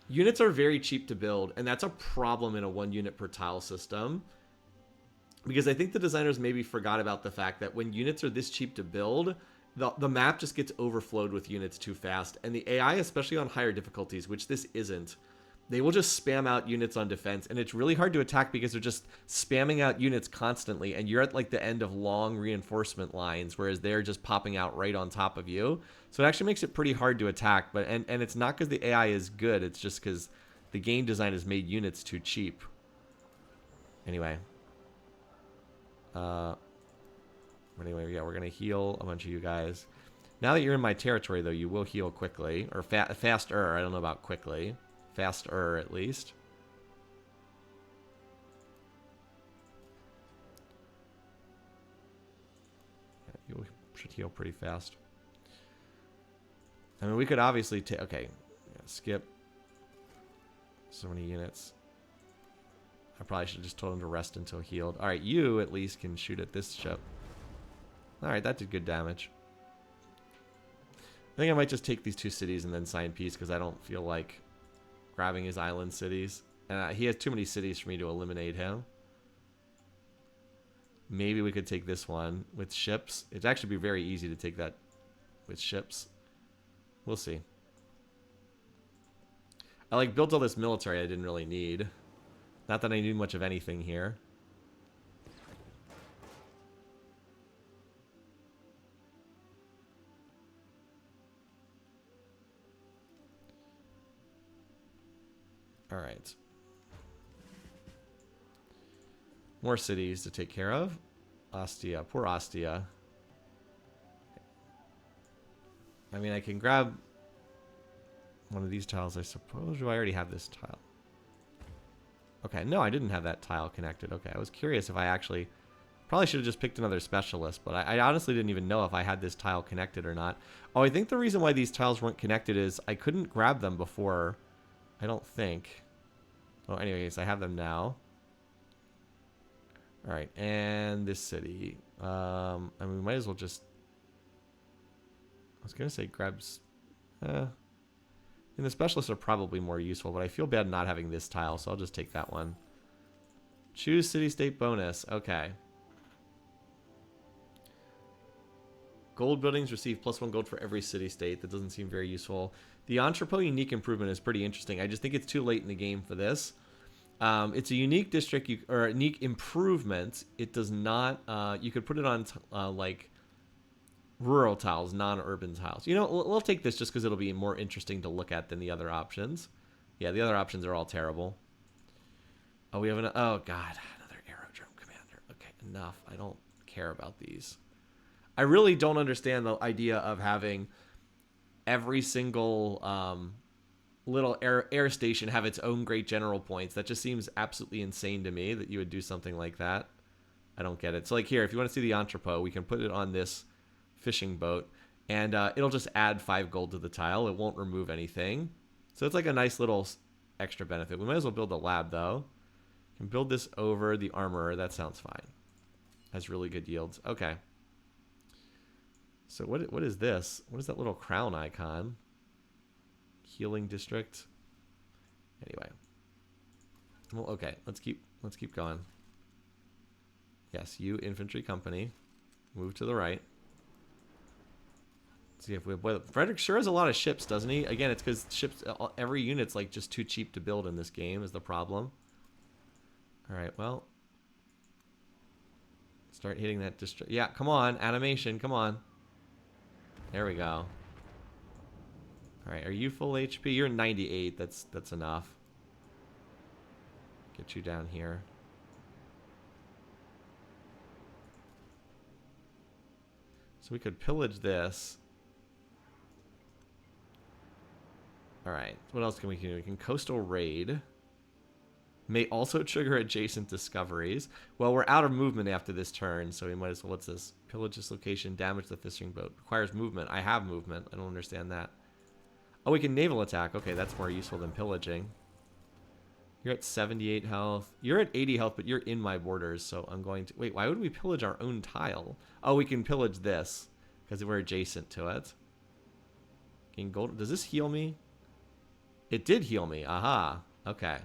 units are very cheap to build, and that's a problem in a 1 unit per tile system. Because I think the designers maybe forgot about the fact that when units are this cheap to build, the map just gets overflowed with units too fast. And the AI, especially on higher difficulties, which this isn't, they will just spam out units on defense. And it's really hard to attack because they're just spamming out units constantly. And you're at like the end of long reinforcement lines, whereas they're just popping out right on top of you. So it actually makes it pretty hard to attack. But and it's not because the AI is good. It's just because the game design has made units too cheap. Anyway. Anyway, yeah, we're going to heal a bunch of you guys. Now that you're in my territory, though, you will heal quickly. Or faster. I don't know about quickly. Faster, at least. Yeah, you should heal pretty fast. I mean, we could obviously take... Okay. Yeah, skip. So many units. I probably should have just told him to rest until healed. Alright, you at least can shoot at this ship. Alright, that did good damage. I think I might just take these 2 cities and then sign peace because I don't feel like grabbing his island cities. And he has too many cities for me to eliminate him. Maybe we could take this one with ships. It'd actually be very easy to take that with ships. We'll see. I like built all this military I didn't really need. Not that I need much of anything here. All right. More cities to take care of. Ostia. Poor Ostia. I mean, I can grab one of these tiles, I suppose. Do I already have this tile? Okay, no, I didn't have that tile connected. Okay, I was curious if I actually... Probably should have just picked another specialist, but I honestly didn't even know if I had this tile connected or not. Oh, I think the reason why these tiles weren't connected is I couldn't grab them before... I don't think. Oh, anyways, I have them now. Alright, and this city. I mean, we might as well just... I was going to say grabs... and the specialists are probably more useful, but I feel bad not having this tile, so I'll just take that one. Choose city-state bonus. Okay. Gold buildings receive +1 gold for every city-state. That doesn't seem very useful. The entrepot unique improvement is pretty interesting. I just think it's too late in the game for this. It's a unique district, or a unique improvement. It does not... you could put it on, like... rural tiles, non-urban tiles. You know, we'll take this just because it'll be more interesting to look at than the other options. Yeah, the other options are all terrible. Oh, we have an... Oh, God. Another aerodrome commander. Okay, enough. I don't care about these. I really don't understand the idea of having every single little air station have its own great general points. That just seems absolutely insane to me that you would do something like that. I don't get it. So, like, here, if you want to see the entrepot, we can put it on this... fishing boat, and it'll just add 5 gold to the tile. It won't remove anything, so it's like a nice little extra benefit. We might as well build a lab, though. Can build this over the armorer. That sounds fine. Has really good yields. Okay, so what is this? What is that little crown icon? Healing district. Anyway, well, okay, let's keep going. Yes, you infantry company, move to the right. See if we have. Frederick sure has a lot of ships, doesn't he? Again, it's because ships. Every unit's like just too cheap to build in this game is the problem. All right, well, start hitting that district. Yeah, come on, animation, come on. There we go. All right, are you full HP? You're 98. That's enough. Get you down here. So we could pillage this. All right. What else can we do? We can coastal raid. May also trigger adjacent discoveries. Well, we're out of movement after this turn, so we might as well. What's this? Pillage this location, damage the fishing boat. Requires movement. I have movement. I don't understand that. Oh, we can naval attack. Okay, that's more useful than pillaging. You're at 78 health. You're at 80 health, but you're in my borders, so I'm going to... Wait, why would we pillage our own tile? Oh, we can pillage this, because we're adjacent to it. Gain gold. Does this heal me? It did heal me. Aha. Okay.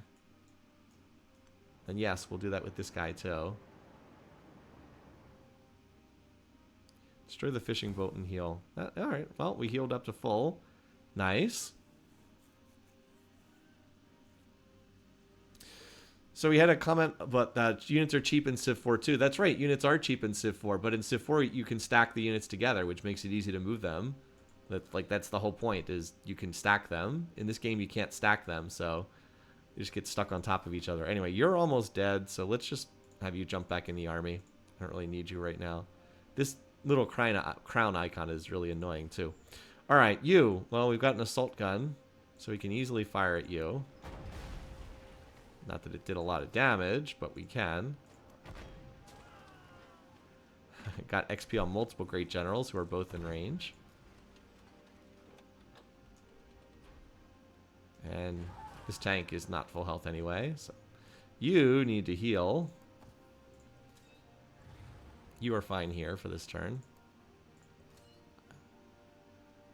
And yes, we'll do that with this guy too. Destroy the fishing boat and heal. All right. Well, we healed up to full. Nice. So we had a comment about that units are cheap in Civ 4 too. That's right. Units are cheap in Civ 4, but in Civ 4 you can stack the units together, which makes it easy to move them. That's the whole point, is you can stack them. In this game you can't stack them, so you just get stuck on top of each other. Anyway, you're almost dead, so let's just have you jump back in the army. I don't really need you right now. This little crown icon is really annoying too. All right, you. Well, we've got an assault gun, so we can easily fire at you. Not that it did a lot of damage, but we can. Got XP on multiple great generals who are both in range. And this tank is not full health anyway, so you need to heal. You are fine here for this turn.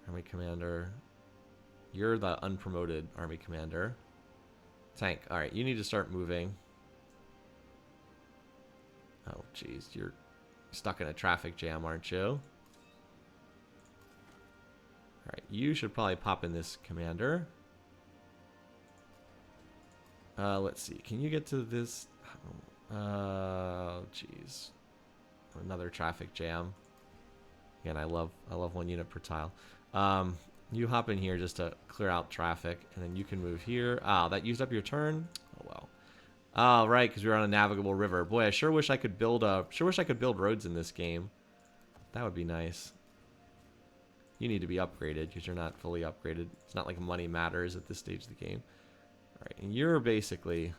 Army commander. You're the unpromoted army commander. Tank. Alright, you need to start moving. Oh, jeez. You're stuck in a traffic jam, aren't you? Alright, you should probably pop in this commander. Let's see. Can you get to this? Jeez. Another traffic jam. Again, I love one unit per tile. You hop in here just to clear out traffic, and then you can move here. Ah, that used up your turn. Oh well. Oh right, because we were on a navigable river. Boy, I sure wish I could build roads in this game. That would be nice. You need to be upgraded because you're not fully upgraded. It's not like money matters at this stage of the game. All right, and you're basically...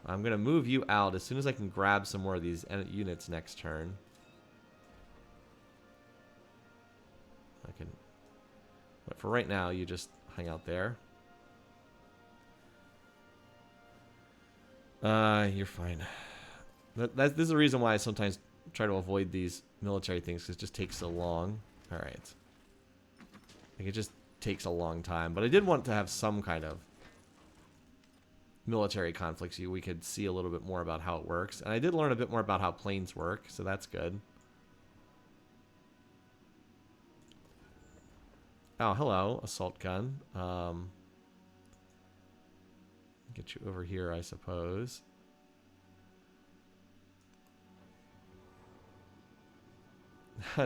I'm gonna move you out as soon as I can grab some more of these units next turn. I can... But for right now, you just hang out there. You're fine. This is the reason why I sometimes try to avoid these military things, because it just takes so long. Alright. Like, it just takes a long time. But I did want to have some kind of military conflicts so we could see a little bit more about how it works. And I did learn a bit more about how planes work, so that's good. Oh, hello, assault gun. Get you over here, I suppose.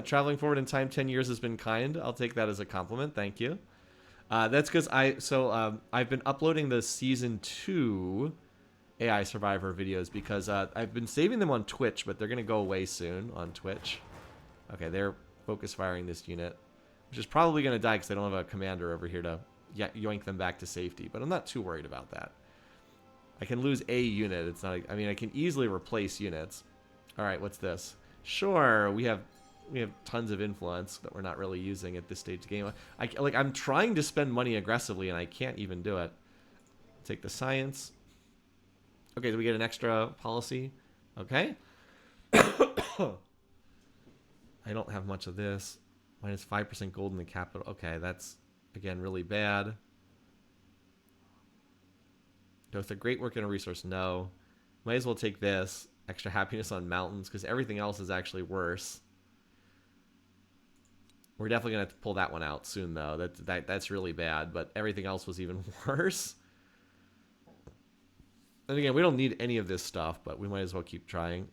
Traveling forward in time 10 years has been kind. I'll take that as a compliment. Thank you. That's because I've been uploading the season 2 AI Survivor videos because I've been saving them on Twitch, but they're going to go away soon on Twitch. Okay, they're focus firing this unit, which is probably going to die because they don't have a commander over here to yoink them back to safety. But I'm not too worried about that. I can lose a unit. It's not. I mean, I can easily replace units. All right, what's this? Sure, we have tons of influence that we're not really using at this stage of the game. I'm trying to spend money aggressively and I can't even do it. Take the science. Okay, do we get an extra policy? Okay. I don't have much of this. Minus 5% gold in the capital. Okay, that's again really bad. Does a great work in a resource? No. Might as well take this. Extra happiness on mountains because everything else is actually worse. We're definitely going to have to pull that one out soon, though. That's really bad, but everything else was even worse. And again, we don't need any of this stuff, but we might as well keep trying.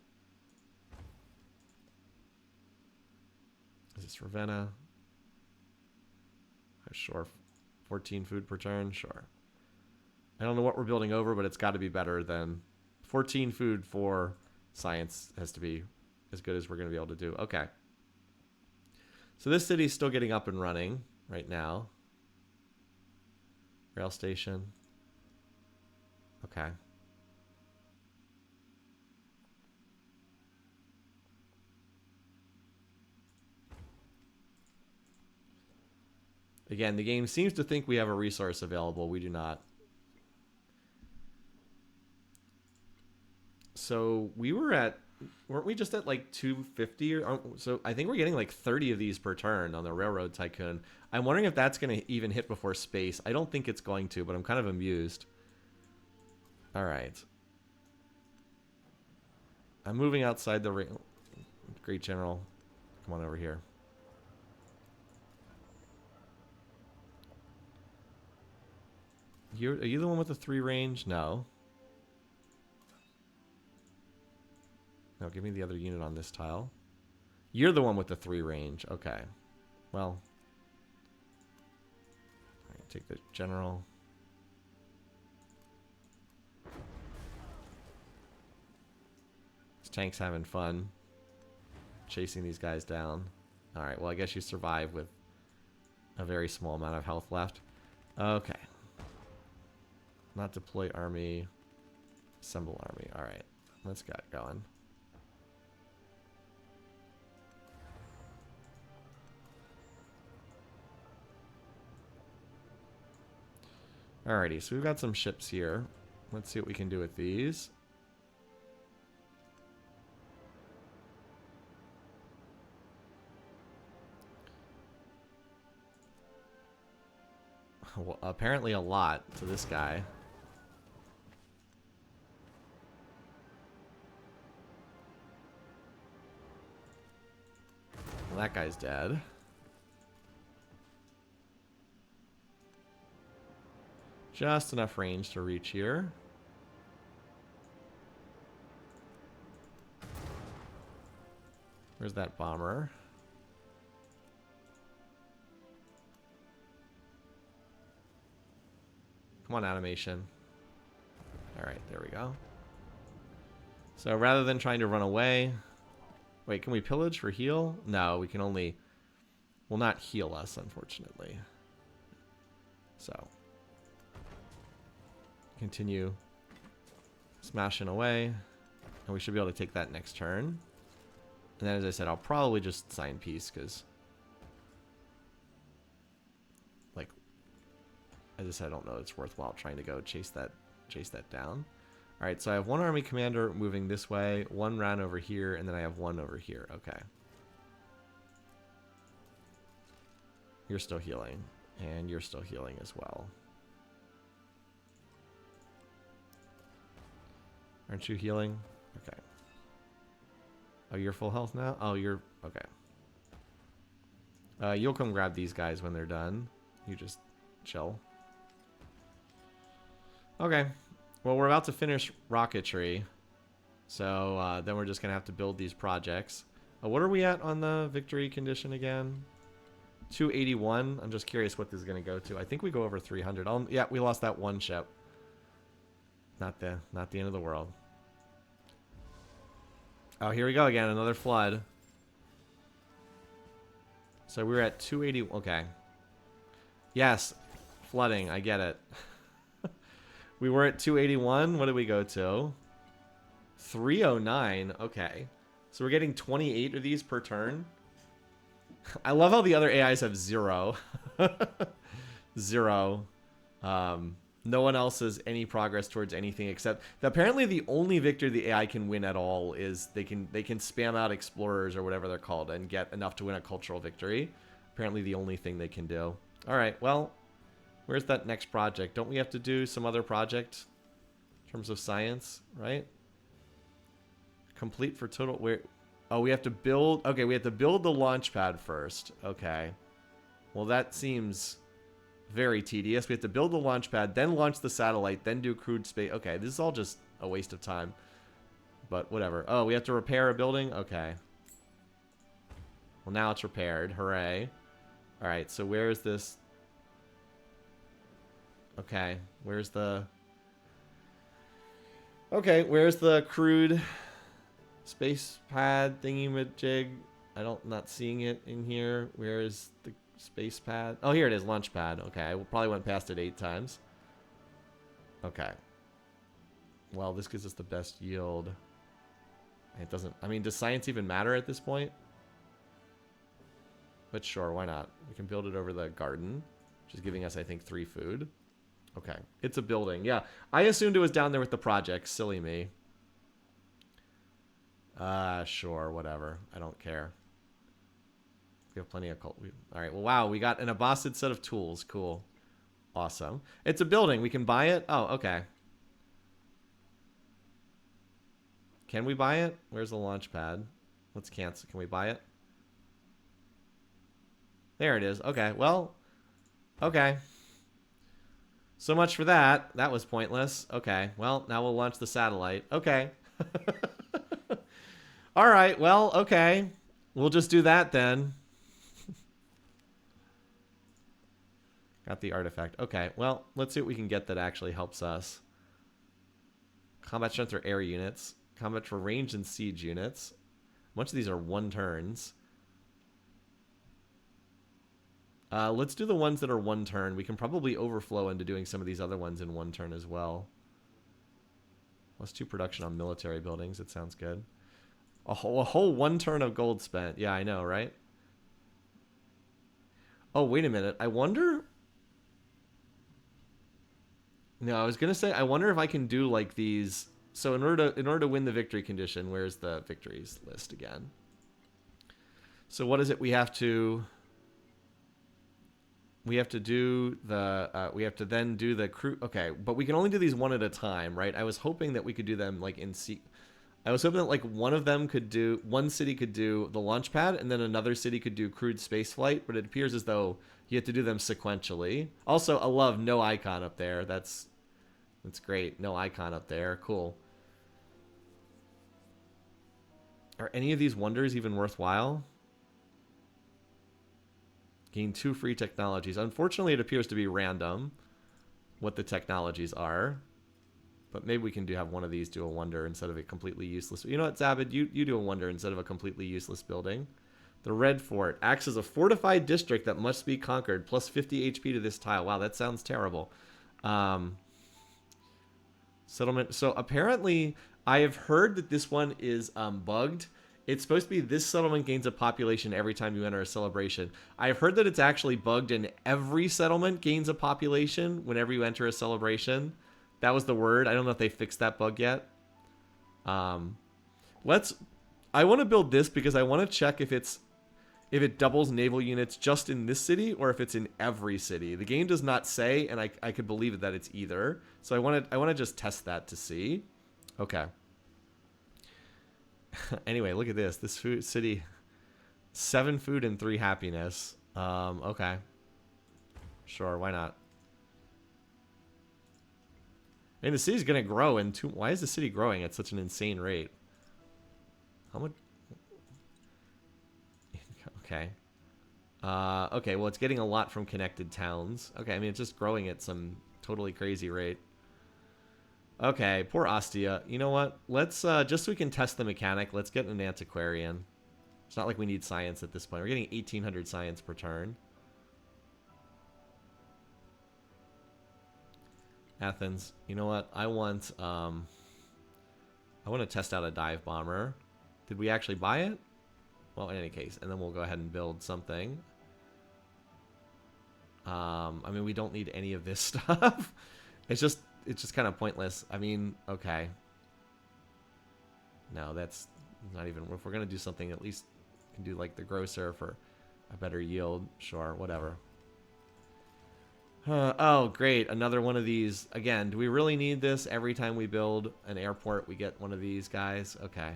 Is this Ravenna? Sure. 14 food per turn? Sure. I don't know what we're building over, but it's got to be better than 14 food for science has to be as good as we're going to be able to do. Okay. So this city's still getting up and running right now. Rail station. Okay. Again, the game seems to think we have a resource available. We do not. So we weren't we just at like 250? So I think we're getting like 30 of these per turn on the Railroad Tycoon. I'm wondering if that's going to even hit before space. I don't think it's going to, but I'm kind of amused. All right. I'm moving outside the ring. Great General. Come on over here. Are you the one with the 3 range? No. No, give me the other unit on this tile. You're the one with the 3 range. Okay. Well. All right, take the general. This tank's having fun. Chasing these guys down. Alright, well I guess you survive with a very small amount of health left. Okay. Not deploy army. Assemble army. Alright. Let's get going. Alrighty, so we've got some ships here. Let's see what we can do with these. Well, apparently a lot to this guy. Well, that guy's dead. Just enough range to reach here. Where's that bomber? Come on, animation. Alright, there we go. So rather than trying to run away... Wait, can we pillage for heal? No, we can only... Will not heal us, unfortunately. So... Continue smashing away. And we should be able to take that next turn. And then, as I said, I'll probably just sign peace, because... Like... I just I don't know it's worthwhile trying to go chase that down. Alright, so I have one army commander moving this way, one round over here, and then I have one over here. Okay. You're still healing. And you're still healing as well. Aren't you healing? Okay. Oh, you're full health now? Oh, you're... Okay. You'll come grab these guys when they're done. You just chill. Okay. Well, we're about to finish rocketry. So, then we're just going to have to build these projects. What are we at on the victory condition again? 281. I'm just curious what this is going to go to. I think we go over 300. Yeah, we lost that one ship. Not the end of the world. Oh, here we go again. Another flood. So we were at 280. Okay. Yes. Flooding. I get it. We were at 281. What did we go to? 309. Okay. So we're getting 28 of these per turn. I love how the other AIs have 0. 0. No one else has any progress towards anything except apparently the only victory the AI can win at all is they can spam out explorers or whatever they're called and get enough to win a cultural victory. Apparently the only thing they can do. All right, well, where's that next project? Don't we have to do some other project in terms of science, right? Complete for total. Where? Oh, we have to build... Okay, we have to build the launch pad first. Okay. Well, that seems very tedious. We have to build the launch pad, then launch the satellite, then do crewed space. Okay, this is all just a waste of time. But whatever. Oh, we have to repair a building? Okay. Well, now it's repaired. Hooray. Alright, so where is this? Okay, where's the... Okay, where's the crewed space pad thingy-majig? Not seeing it in here. Where is the space pad? Oh, here it is, launch pad. Okay, I probably went past it 8 times. Okay. Well, this gives us the best yield. It doesn't... I mean, does science even matter at this point? But sure, why not? We can build it over the garden, which is giving us, I think, 3 food. Okay. It's a building. Yeah. I assumed it was down there with the project. Silly me. Sure, whatever. I don't care. We have plenty of Alright, well, wow. We got an Abbasid set of tools. Cool. Awesome. It's a building. We can buy it? Oh, okay. Can we buy it? Where's the launch pad? Let's cancel. Can we buy it? There it is. Okay, well. Okay. So much for that. That was pointless. Okay, well, now we'll launch the satellite. Okay. Alright, well, okay. We'll just do that then. Got the artifact. Okay, well, let's see what we can get that actually helps us. Combat strength for air units. Combat for range and siege units. Much of these are 1 turns. Let's do the ones that are 1 turn. We can probably overflow into doing some of these other ones in 1 turn as well. +2 production on military buildings. It sounds good. A whole 1 turn of gold spent. Yeah, I know, right? Oh, wait a minute. I wonder... No, I was going to say, I wonder if I can do like these... So in order to win the victory condition, where's the victories list again? So what is it we have to... We have to do the, we have to then do the crew. Okay, but we can only do these 1 at a time, right? I was hoping that we could do them like in I was hoping that like one city could do the launch pad and then another city could do crewed space flight, but it appears as though you have to do them sequentially. Also, I love no icon up there. That's great. No icon up there. Cool. Are any of these wonders even worthwhile? Gain 2 free technologies. Unfortunately, it appears to be random what the technologies are. But maybe we can have one of these do a wonder instead of a completely useless. You know what, Zabid? You do a wonder instead of a completely useless building. The Red Fort acts as a fortified district that must be conquered. Plus 50 HP to this tile. Wow, that sounds terrible. Settlement. So apparently, I have heard that this one is bugged. It's supposed to be this settlement gains a population every time you enter a celebration. I've heard that it's actually bugged and every settlement gains a population whenever you enter a celebration. That was the word. I don't know if they fixed that bug yet. I want to build this because I want to check if it doubles naval units just in this city or if it's in every city. The game does not say, and I could believe that it's either. So I want to just test that to see. Okay. Anyway, look at this. This food city, 7 food and 3 happiness. Okay. Sure, why not? I mean, the city's gonna grow in 2. Why is the city growing at such an insane rate? How much? Okay. Okay, well, it's getting a lot from connected towns. Okay, I mean, it's just growing at some totally crazy rate. Okay, poor Ostia. You know what? Let's, just so we can test the mechanic, let's get an antiquarian. It's not like we need science at this point. We're getting 1,800 science per turn. Athens. You know what? I want to test out a dive bomber. Did we actually buy it? Well, in any case, and then we'll go ahead and build something. I mean, we don't need any of this stuff. It's just kind of pointless. I mean, okay. No, that's not even... If we're going to do something, at least we can do, like, the grosser for a better yield. Sure, whatever. Oh, great. Another one of these. Again, do we really need this? Every time we build an airport, we get one of these guys? Okay.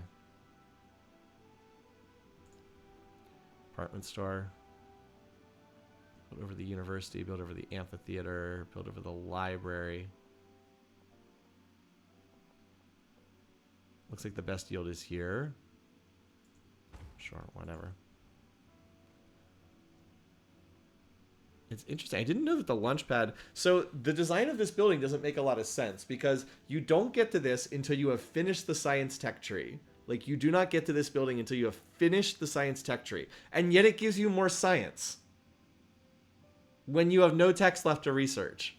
Department store. Build over the university, build over the amphitheater, build over the library. Looks like the best yield is here. Sure, whatever. It's interesting. I didn't know that the launch pad... So the design of this building doesn't make a lot of sense because you don't get to this until you have finished the science tech tree. Like, you do not get to this building until you have finished the science tech tree. And yet it gives you more science when you have no text left to research.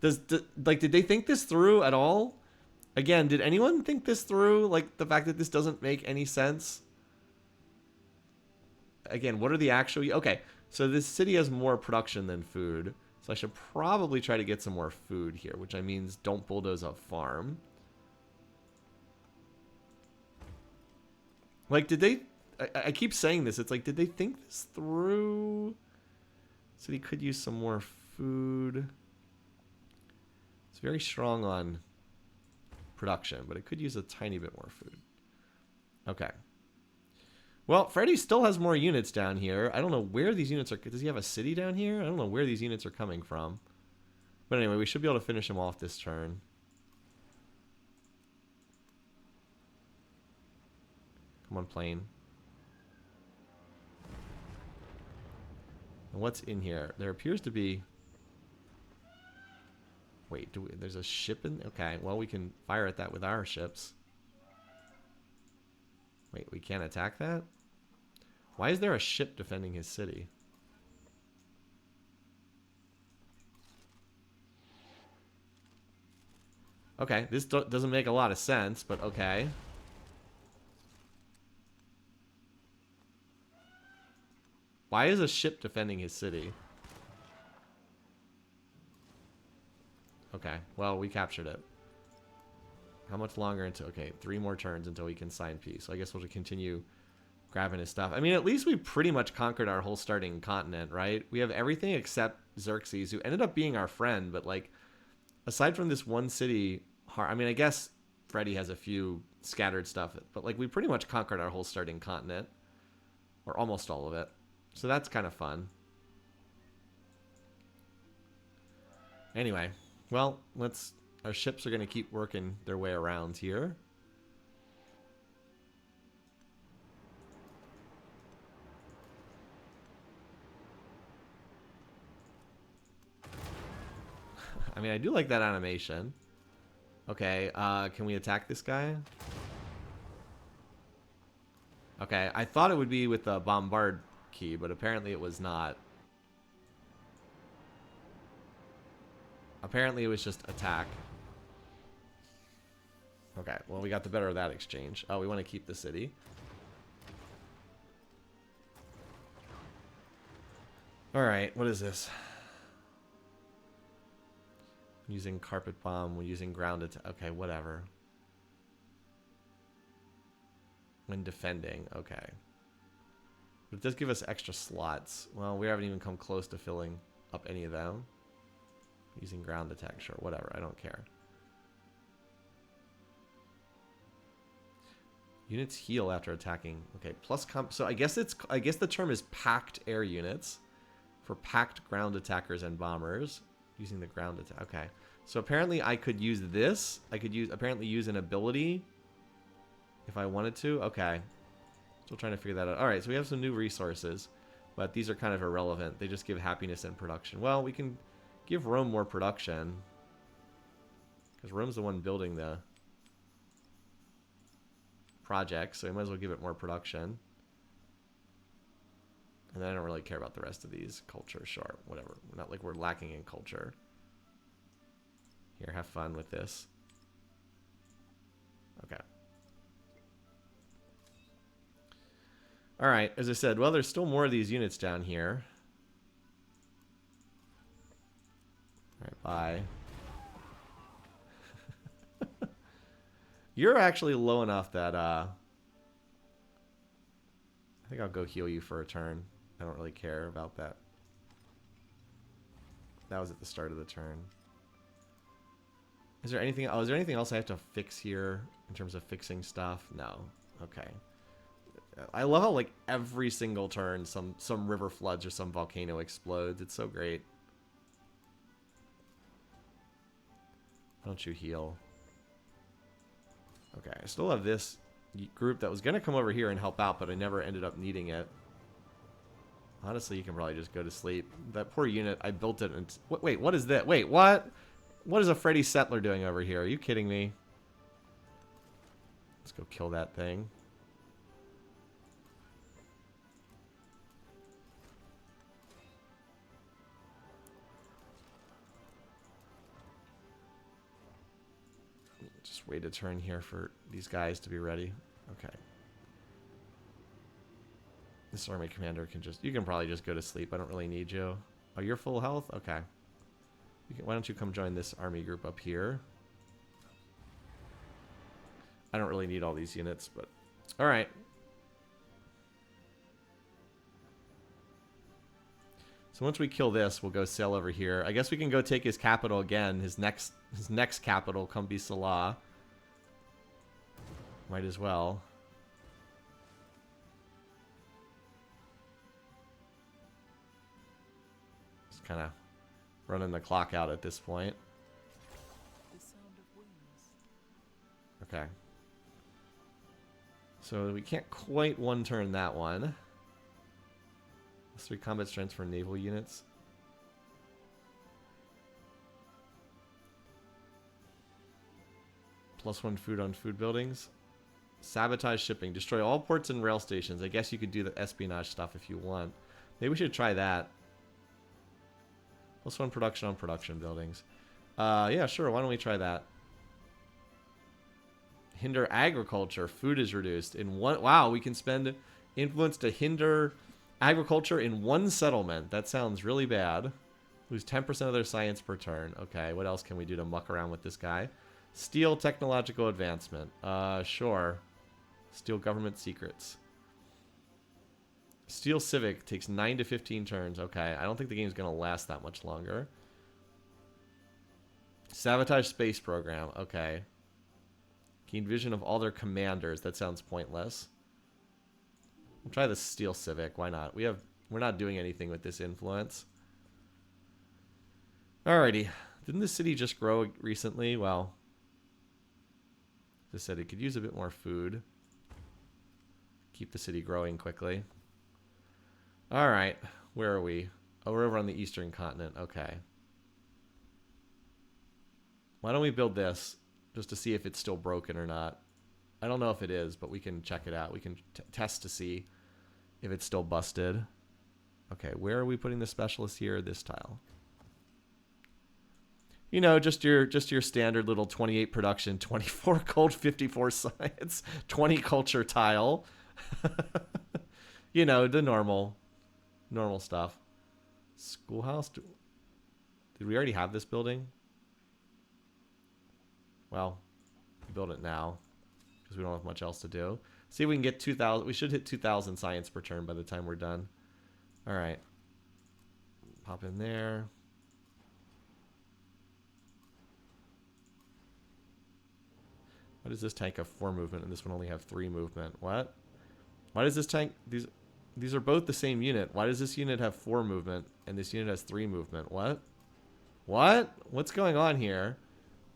Did they think this through at all? Again, did anyone think this through? Like, the fact that this doesn't make any sense? Again, what are the actual... Okay, so this city has more production than food. So I should probably try to get some more food here, which means don't bulldoze a farm. Like, did they... I keep saying this. It's like, did they think this through? City could use some more food. It's very strong on production, but it could use a tiny bit more food. Okay. Well, Freddy still has more units down here. I don't know where these units are. Does he have a city down here? I don't know where these units are coming from. But anyway, we should be able to finish him off this turn. Come on, plane. And what's in here? There appears to be... Wait, there's a ship in... Okay, well, we can fire at that with our ships. Wait, we can't attack that? Why is there a ship defending his city? Okay, this doesn't make a lot of sense, but okay. Why is a ship defending his city? Okay, well, we captured it. How much longer until... Okay, 3 more turns until we can sign peace. So I guess we'll just continue grabbing his stuff. I mean, at least we pretty much conquered our whole starting continent, right? We have everything except Xerxes, who ended up being our friend, but, like, aside from this one city... I mean, I guess Freddy has a few scattered stuff, but, like, we pretty much conquered our whole starting continent. Or almost all of it. So that's kind of fun. Anyway, well, let's... Our ships are going to keep working their way around here. I mean, I do like that animation. Okay, can we attack this guy? Okay, I thought it would be with the bombard key, but apparently it was not. Apparently it was just attack. Okay, well, we got the better of that exchange. Oh, we want to keep the city. Alright, what is this? Using carpet bomb, we're using ground attack. Okay, whatever. When defending, okay. But it does give us extra slots. Well, we haven't even come close to filling up any of them. Using ground attack, sure, whatever, I don't care. Units heal after attacking. Okay, plus comp. So I guess the term is packed air units for packed ground attackers and bombers using the ground attack. Okay, so apparently I could use this. I could apparently use an ability if I wanted to. Okay, still trying to figure that out. All right, so we have some new resources, but these are kind of irrelevant. They just give happiness and production. Well, we can give Rome more production because Rome's the one building the project, so we might as well give it more production. And then I don't really care about the rest of these. Culture, sure, whatever. Not like we're lacking in culture. Here, have fun with this. Okay. Alright, as I said, well, there's still more of these units down here. Alright, bye. You're actually low enough that, I think I'll go heal you for a turn. I don't really care about that. That was at the start of the turn. Is there anything... Oh, is there anything else I have to fix here in terms of fixing stuff? No. Okay. I love how like every single turn some river floods or some volcano explodes. It's so great. Why don't you heal? Okay, I still have this group that was going to come over here and help out, but I never ended up needing it. Honestly, you can probably just go to sleep. That poor unit, I built it and... Wait, what is that? Wait, what? What is a Freddy Settler doing over here? Are you kidding me? Let's go kill that thing. Just wait a turn here for these guys to be ready. Okay. This army commander can just... You can probably just go to sleep. I don't really need you. Oh, you're full health? Okay. Why don't you come join this army group up here? I don't really need all these units, but... Alright. So once we kill this, we'll go sail over here. I guess we can go take his capital again. His next capital, Kumbi Salah. Might as well. Just kind of running the clock out at this point. The sound of wings. Okay. So we can't quite one turn that one. Plus 3 combat strength for naval units. +1 food on food buildings. Sabotage shipping. Destroy all ports and rail stations. I guess you could do the espionage stuff if you want. Maybe we should try that. +1 production on production buildings. Yeah, sure. Why don't we try that? Hinder agriculture. Food is reduced. In one... Wow, we can spend influence to hinder agriculture in one settlement. That sounds really bad. Lose 10% of their science per turn. Okay, what else can we do to muck around with this guy? Steal technological advancement. Sure. Steal government secrets. Steal civic takes 9 to 15 turns. Okay, I don't think the game's going to last that much longer. Sabotage space program. Okay. Gain vision of all their commanders. That sounds pointless. We'll try the steal civic. Why not? We're not doing anything with this influence. Alrighty. Didn't the city just grow recently? Well, as I said, it could use a bit more food. Keep the city growing quickly. Alright. Where are we? Oh, we're over on the eastern continent. Okay. Why don't we build this just to see if it's still broken or not? I don't know if it is, but we can check it out. We can test to see if it's still busted. Okay, where are we putting the specialist here? This tile. You know, just your standard little 28 production, 24 gold, 54 science, 20 culture tile. You know, the normal stuff. Schoolhouse? Did we already have this building? Well, build it now because we don't have much else to do. See if we can get 2,000. We should hit 2,000 science per turn by the time we're done. All right. Pop in there. Why does this tank have 4 movement and this one only have 3 movement? What? Why does this tank... These are both the same unit. Why does this unit have 4 movement and this unit has 3 movement? What? What? What's going on here?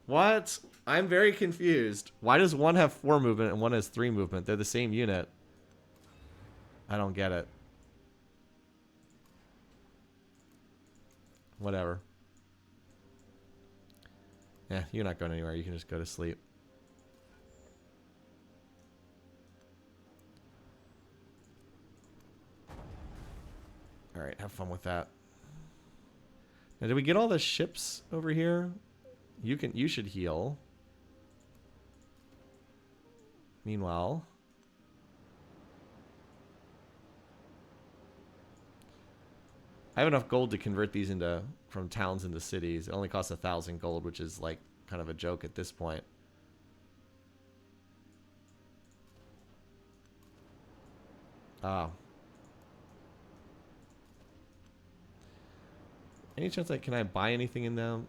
What? I'm very confused. Why does one have 4 movement and one has 3 movement? They're the same unit. I don't get it. Whatever. Yeah, you're not going anywhere. You can just go to sleep. Alright, have fun with that. Now, did we get all the ships over here? You should heal. Meanwhile, I have enough gold to convert these from towns into cities. It only costs 1,000 gold, which is like kind of a joke at this point. Ah. Any chance can I buy anything in them?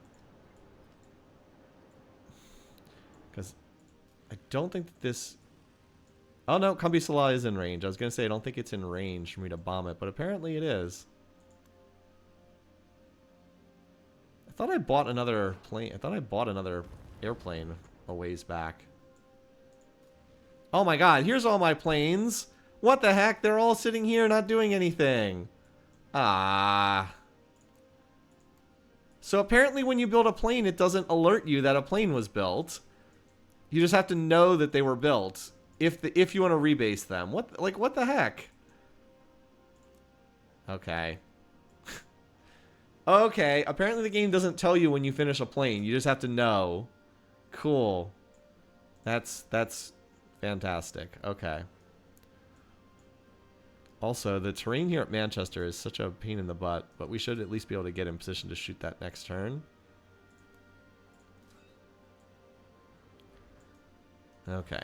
Because I don't think that this... Oh no, Kambisala is in range. I was going to say I don't think it's in range for me to bomb it, but apparently it is. I thought I bought another plane. I thought I bought another airplane a ways back. Oh my god, here's all my planes. What the heck? They're all sitting here not doing anything. Ah. So apparently when you build a plane, it doesn't alert you that a plane was built. You just have to know that they were built if you want to rebase them. What the heck? Okay. Okay, apparently the game doesn't tell you when you finish a plane. You just have to know. Cool. That's fantastic. Okay. Also, the terrain here at Manchester is such a pain in the butt, but we should at least be able to get in position to shoot that next turn. Okay.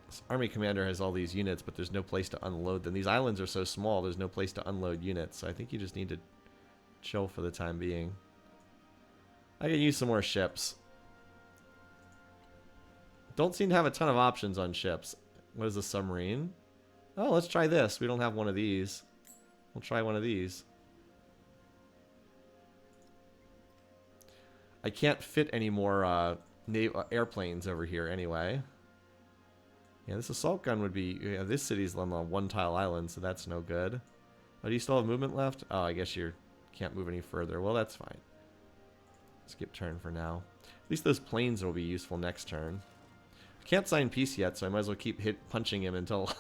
This army commander has all these units, but there's no place to unload them. These islands are so small, there's no place to unload units, so I think you just need to chill for the time being. I can use some more ships. Don't seem to have a ton of options on ships. What is a submarine? Oh, let's try this. We don't have one of these. We'll try one of these. I can't fit any more airplanes over here anyway. Yeah, this assault gun would be... Yeah, this city's on a one-tile island, so that's no good. Oh, do you still have movement left? Oh, I guess you can't move any further. Well, that's fine. Skip turn for now. At least those planes will be useful next turn. Can't sign peace yet, so I might as well keep punching him until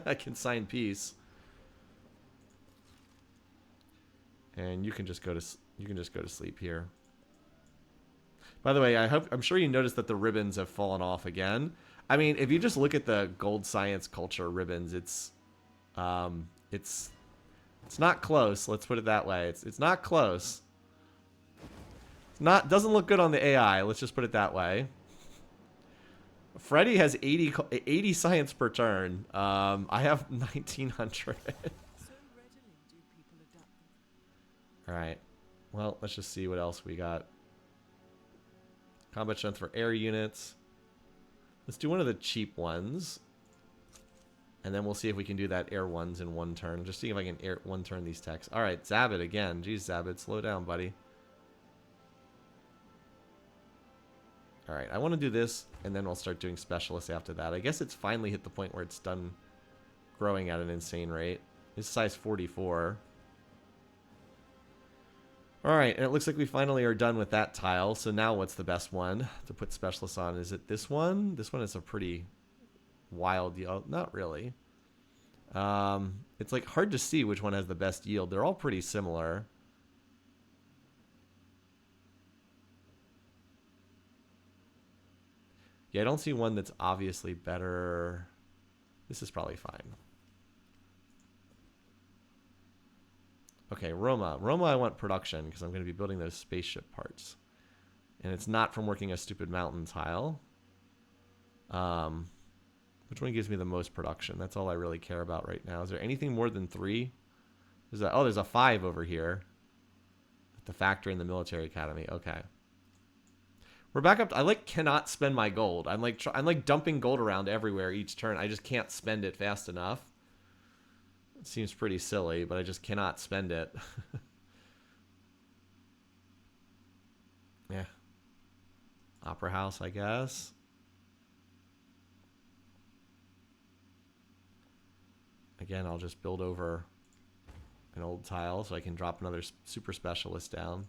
I can sign peace. And you can just go to sleep here. By the way, I'm sure you noticed that the ribbons have fallen off again. I mean, if you just look at the gold science culture ribbons, it's not close. Let's put it that way. It's not close. Doesn't look good on the AI. Let's just put it that way. Freddy has 80 science per turn. I have 1900. All right. Well, let's just see what else we got. Combat strength for air units. Let's do one of the cheap ones. And then we'll see if we can do that air ones in one turn. Just see if I can one turn these techs. All right, Zabit again. Jeez, Zabit, slow down, buddy. All right, I want to do this, and then we'll start doing specialists after that. I guess it's finally hit the point where it's done growing at an insane rate. It's size 44. All right, and it looks like we finally are done with that tile. So now what's the best one to put specialists on? Is it this one? This one is a pretty wild yield. Not really. It's like hard to see which one has the best yield. They're all pretty similar. Yeah, I don't see one that's obviously better. This is probably fine. Okay, Roma. Roma, I want production because I'm going to be building those spaceship parts. And it's not from working a stupid mountain tile. Which one gives me the most production? That's all I really care about right now. Is there anything more than 3? There's a 5 over here. At the factory in the military academy. Okay. We're back up to, I cannot spend my gold. I'm like dumping gold around everywhere each turn. I just can't spend it fast enough. It seems pretty silly, but I just cannot spend it. Yeah. Opera House, I guess. Again, I'll just build over an old tile so I can drop another super specialist down.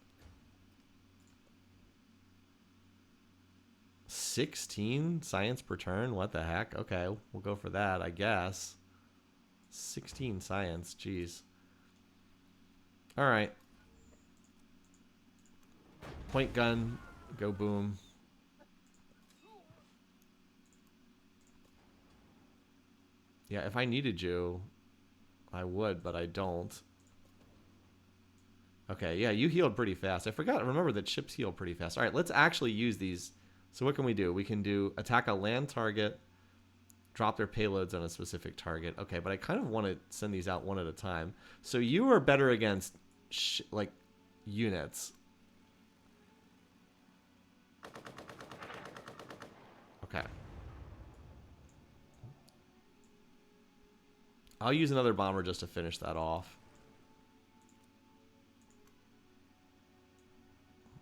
16 science per turn? What the heck? Okay, we'll go for that, I guess. 16 science, jeez. Alright. Point gun, go boom. Yeah, if I needed you, I would, but I don't. Okay, yeah, you healed pretty fast. I forgot, remember that ships heal pretty fast. Alright, let's actually use these. So what can we do? We can do attack a land target, drop their payloads on a specific target. Okay, but I kind of want to send these out one at a time. So you are better against, like, units. Okay. I'll use another bomber just to finish that off.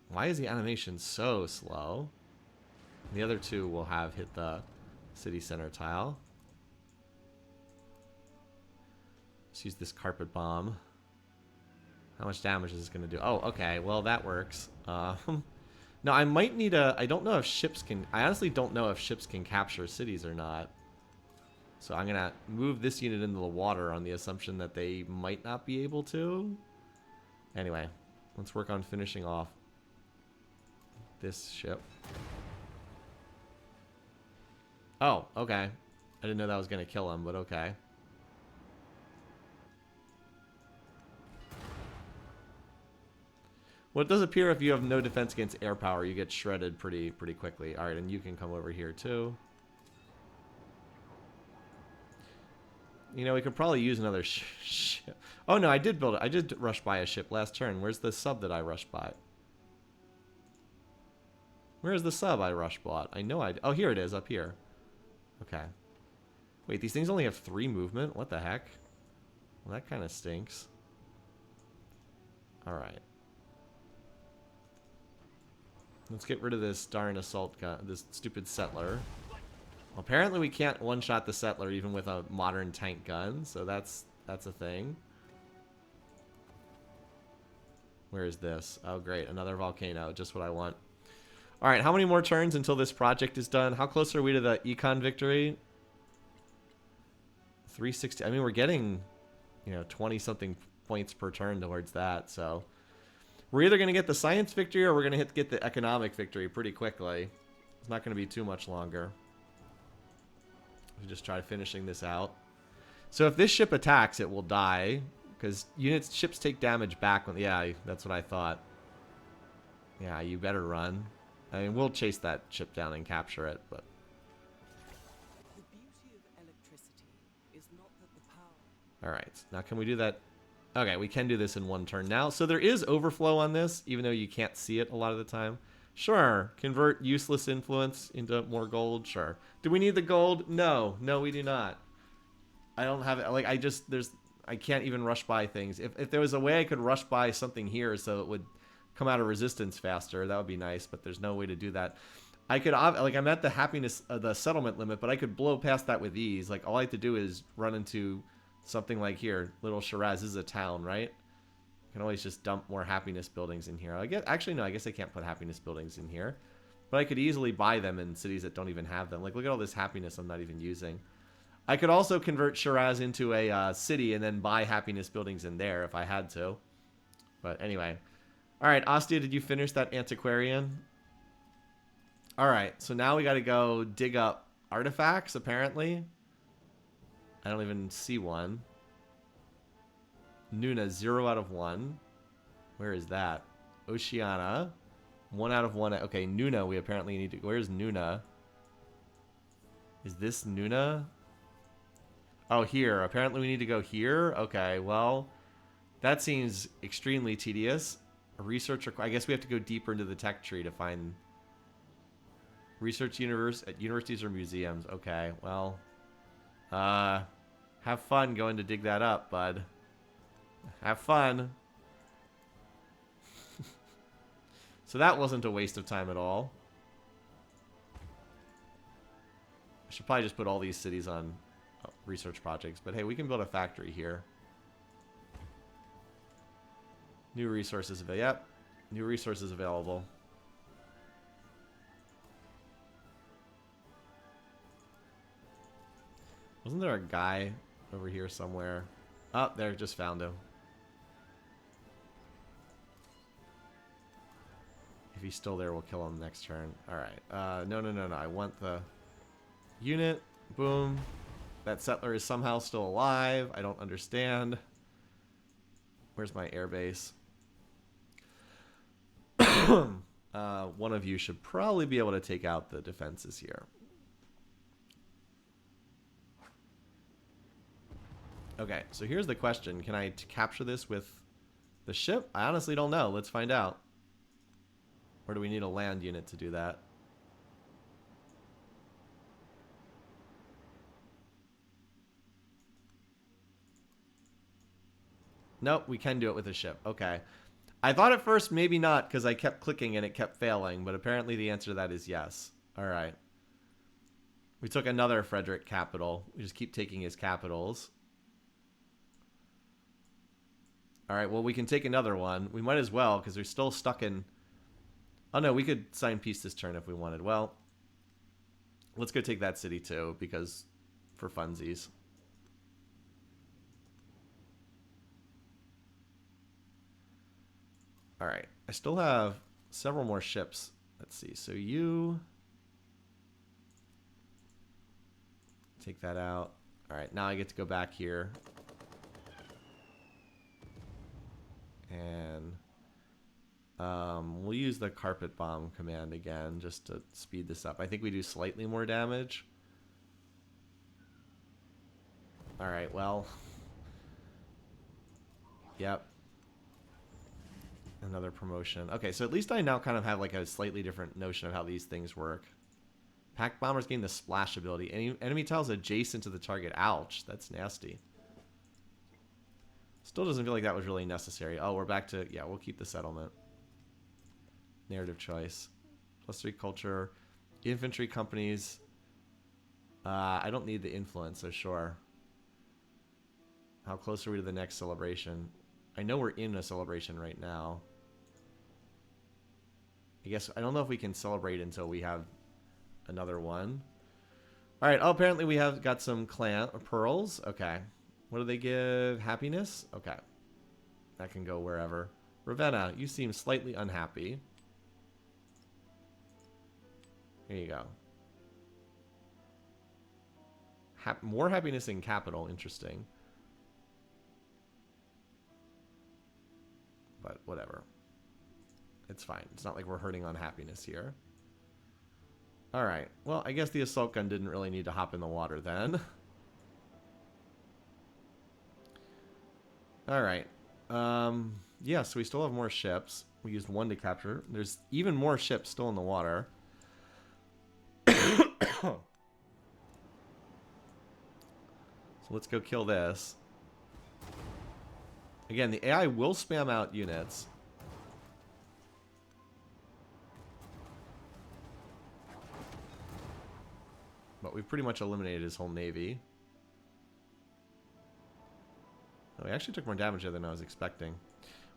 Why is the animation so slow? The other two will have hit the city center tile. Let's use this carpet bomb. How much damage is this going to do? Oh, okay. Well, that works. No, I might need a... I don't know if ships can... I honestly don't know if ships can capture cities or not. So I'm going to move this unit into the water on the assumption that they might not be able to. Anyway, let's work on finishing off this ship. Oh, okay. I didn't know that was going to kill him, but okay. Well, it does appear if you have no defense against air power, you get shredded pretty quickly. All right, and you can come over here too. You know, we could probably use another ship. Oh no, I did build it. I did rush by a ship last turn. Where's the sub that I rushed by? Where's the sub I rushed bought? I know I... Oh, here it is, up here. Okay. Wait, these things only have 3 movement? What the heck? Well, that kind of stinks. Alright. Let's get rid of this darn assault gun, this stupid settler. Well, apparently we can't one-shot the settler even with a modern tank gun, so that's a thing. Where is this? Oh, great. Another volcano. Just what I want. All right, how many more turns until this project is done? How close are we to the econ victory? 360. I mean, we're getting, you know, 20-something points per turn towards that, so... We're either going to get the science victory or we're going to get the economic victory pretty quickly. It's not going to be too much longer. We just try finishing this out. So if this ship attacks, it will die. Because ships take damage back. Yeah, that's what I thought. Yeah, you better run. I mean, we'll chase that ship down and capture it, but... The beauty of electricity is not that the power... Alright, now can we do that? Okay, we can do this in one turn now. So there is overflow on this, even though you can't see it a lot of the time. Sure, convert useless influence into more gold, sure. Do we need the gold? No, we do not. I don't have it, like, I can't even rush by things. If there was a way I could rush by something here so it would come out of resistance faster, that would be nice, but there's no way to do that. I could, like, I'm at the happiness, the settlement limit, but I could blow past that with ease. Like, all I have to do is run into something like here, Little Shiraz. This is a town, right? I can always just dump more happiness buildings in here. Actually, no, I guess I can't put happiness buildings in here. But I could easily buy them in cities that don't even have them. Like, look at all this happiness I'm not even using. I could also convert Shiraz into a city and then buy happiness buildings in there if I had to. But anyway. Alright, Ostia, did you finish that antiquarian? Alright, so now we gotta go dig up artifacts, apparently. I don't even see one. Nuna, 0 out of 1. Where is that? Oceania, 1 out of 1. Okay, Nuna, we apparently need to... Where's Nuna? Is this Nuna? Oh, here. Apparently we need to go here. Okay, well, that seems extremely tedious. A research... I guess we have to go deeper into the tech tree to find... Research at universities or museums. Okay, well... have fun going to dig that up, bud. Have fun. So that wasn't a waste of time at all. I should probably just put all these cities on research projects, but hey, we can build a factory here. New resources available. Yep, new resources available. Wasn't there a guy over here somewhere? Oh, there, just found him. If he's still there, we'll kill him next turn. Alright. No. I want the unit. Boom. That settler is somehow still alive. I don't understand. Where's my airbase? One of you should probably be able to take out the defenses here. Okay, so here's the question. Can I capture this with the ship? I honestly don't know. Let's find out. Or do we need a land unit to do that? Nope, we can do it with a ship. Okay. I thought at first maybe not because I kept clicking and it kept failing, but apparently the answer to that is yes. All right. We took another Frederick capital. We just keep taking his capitals. All right, well, we can take another one. We might as well because we're still stuck in... Oh, no, we could sign peace this turn if we wanted. Well, let's go take that city too because for funsies. All right, I still have several more ships. Let's see. So you take that out. All right, now I get to go back here. And we'll use the carpet bomb command again just to speed this up. I think we do slightly more damage. All right, well. Yep. Another promotion. Okay, so at least I now kind of have like a slightly different notion of how these things work. Pack bombers gain the splash ability. Any enemy tiles adjacent to the target. Ouch, that's nasty. Still doesn't feel like that was really necessary. Oh, we're back to... Yeah, we'll keep the settlement. Narrative choice. +3 culture. Infantry companies. I don't need the influence, so sure. How close are we to the next celebration? I know we're in a celebration right now. I guess... I don't know if we can celebrate until we have another one. Alright, oh, apparently we have got some clan... pearls. Okay. What do they give? Happiness? Okay. That can go wherever. Ravenna, you seem slightly unhappy. Here you go. More happiness in capital. Interesting. But whatever. It's fine. It's not like we're hurting on happiness here. Alright. Well, I guess the assault gun didn't really need to hop in the water then. Alright. Yeah, so we still have more ships. We used one to capture. There's even more ships still in the water. So let's go kill this. Again, the AI will spam out units. But we've pretty much eliminated his whole navy. Oh, we actually took more damage there than I was expecting.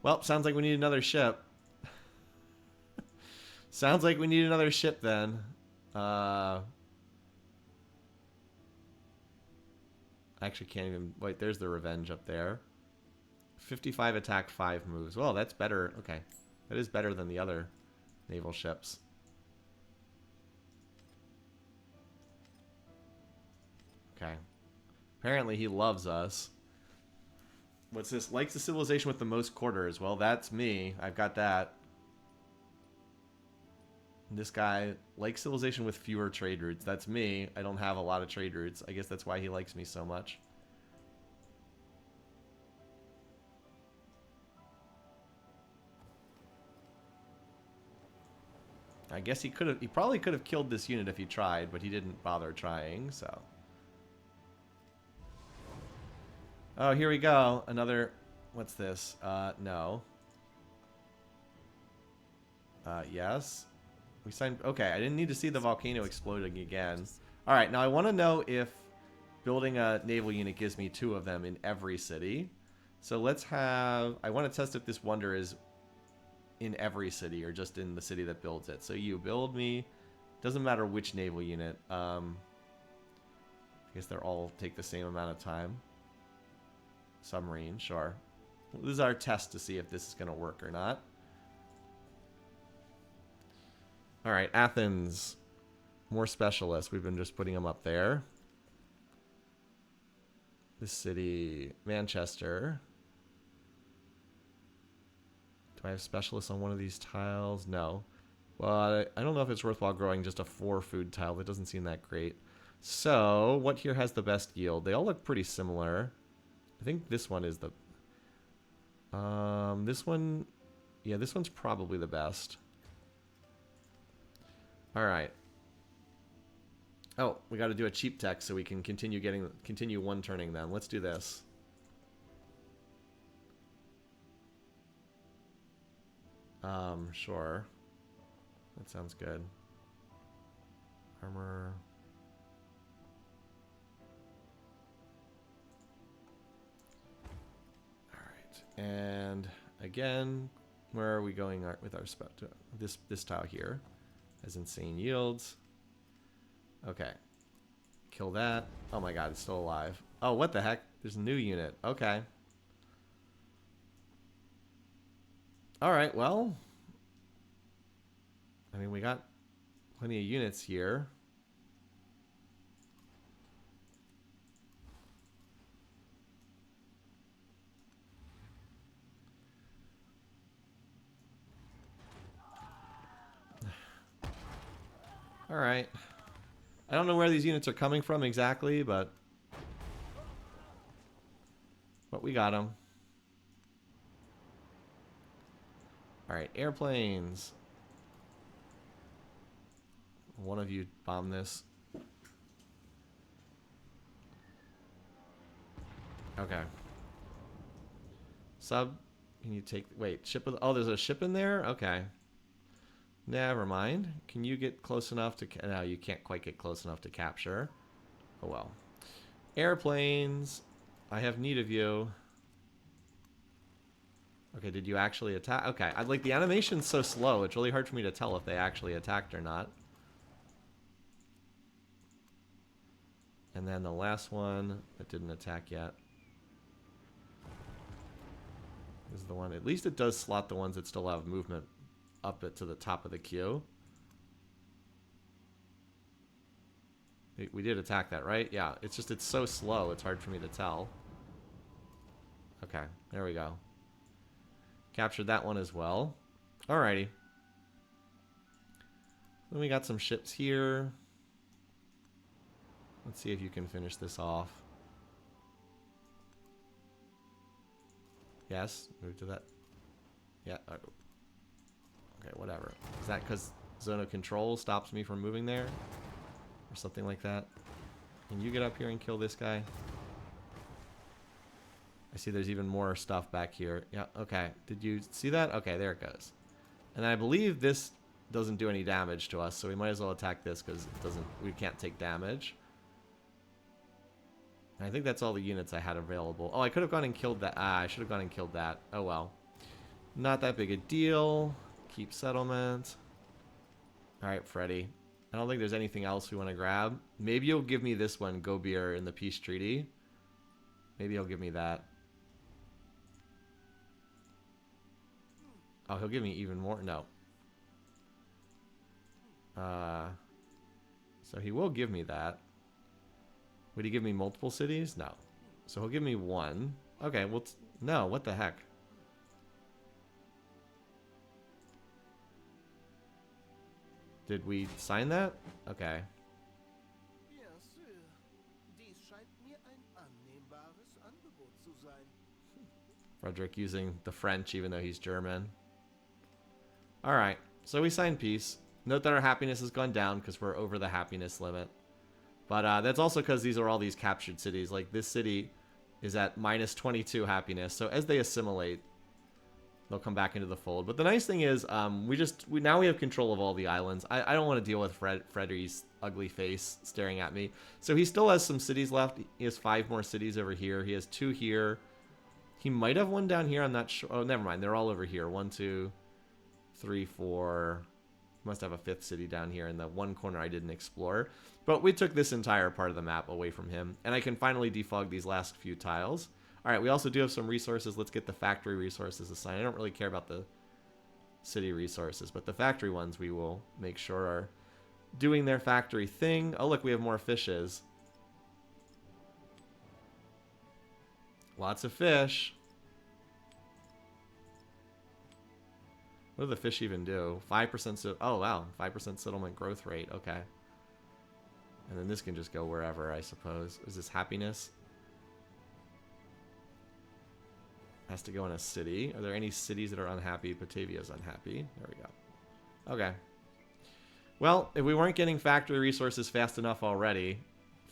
Well, sounds like we need another ship. Sounds like we need another ship then. I actually can't even... Wait, there's the revenge up there. 55 attack, 5 moves. Well, that's better. Okay. That is better than the other naval ships. Okay. Apparently he loves us. What's this? Likes the civilization with the most quarters. Well, that's me. I've got that. This guy likes civilization with fewer trade routes. That's me. I don't have a lot of trade routes. I guess that's why he likes me so much. I guess he could have... He probably could have killed this unit if he tried, but he didn't bother trying, so... Oh, here we go. Another... What's this? No. Yes. We signed... Okay, I didn't need to see the volcano exploding again. Alright, now I want to know if building a naval unit gives me 2 of them in every city. So let's have... I want to test if this wonder is in every city or just in the city that builds it. So you build me... Doesn't matter which naval unit. I guess they're all take the same amount of time. Submarine, sure. This is our test to see if this is going to work or not. Alright, Athens. More specialists. We've been just putting them up there. This city. Manchester. Do I have specialists on one of these tiles? No. Well, I don't know if it's worthwhile growing just a 4 food tile. That doesn't seem that great. So, what here has the best yield? They all look pretty similar. I think this one is the... this one... Yeah, this one's probably the best. Alright. Oh, we got to do a cheap tech so we can continue one turning then. Let's do this. Sure. That sounds good. Armor. Alright. And again, where are we going with our this tile here? Has insane yields. Okay. Kill that. Oh my god, it's still alive. Oh, what the heck? There's a new unit. Okay. Alright, well. I mean, we got plenty of units here. Alright. I don't know where these units are coming from exactly, but we got them. Alright, airplanes. One of you bomb this. Okay. Sub, can you take... Wait, ship with... Oh, there's a ship in there? Okay. Never mind. Can you get close enough to... No, you can't quite get close enough to capture. Oh, well. Airplanes. I have need of you. Okay, did you actually attack? Okay, I'd like the animation's so slow, it's really hard for me to tell if they actually attacked or not. And then the last one that didn't attack yet is the one. At least it does slot the ones that still have movement up it to the top of the queue. We did attack that, right? Yeah, it's just it's so slow, it's hard for me to tell. Okay, there we go. Captured that one as well. Alrighty. Then we got some ships here. Let's see if you can finish this off. Yes, move to that. Yeah. Okay, whatever. Is that because zone of control stops me from moving there? Or something like that? Can you get up here and kill this guy? I see there's even more stuff back here. Yeah, okay. Did you see that? Okay, there it goes. And I believe this doesn't do any damage to us, so we might as well attack this because it doesn't. We can't take damage. And I think that's all the units I had available. Oh, I could have gone and killed that. Ah, I should have gone and killed that. Oh well. Not that big a deal. Keep settlement. Alright, Freddy. I don't think there's anything else we want to grab. Maybe you'll give me this one, Gobier in the peace treaty. Maybe he'll give me that. Oh, he'll give me even more. No. So he will give me that. Would he give me multiple cities? No. So he'll give me one. Okay, well, no, what the heck? Did we sign that? Okay. Frederick using the French even though he's German. Alright, so we signed peace. Note that our happiness has gone down because we're over the happiness limit. But that's also because these are all these captured cities. Like this city is at minus 22 happiness. So as they assimilate, they'll come back into the fold. But the nice thing is now we have control of all the islands. I don't want to deal with Freddy's ugly face staring at me. So he still has some cities left. He has 5 more cities over here. He has 2 here. He might have one down here. I'm not sure. Oh, never mind. They're all over here. 1, 2, 3, 4. Must have a 5th city down here in the one corner I didn't explore. But we took this entire part of the map away from him. And I can finally defog these last few tiles. Alright, we also do have some resources. Let's get the factory resources assigned. I don't really care about the city resources, but the factory ones we will make sure are doing their factory thing. Oh, look, we have more fishes. Lots of fish. What do the fish even do? 5%. Oh, wow. 5% settlement growth rate. Okay. And then this can just go wherever, I suppose. Is this happiness? Has to go in a city. Are there any cities that are unhappy? Batavia's unhappy. There we go. Okay. Well, if we weren't getting factory resources fast enough already,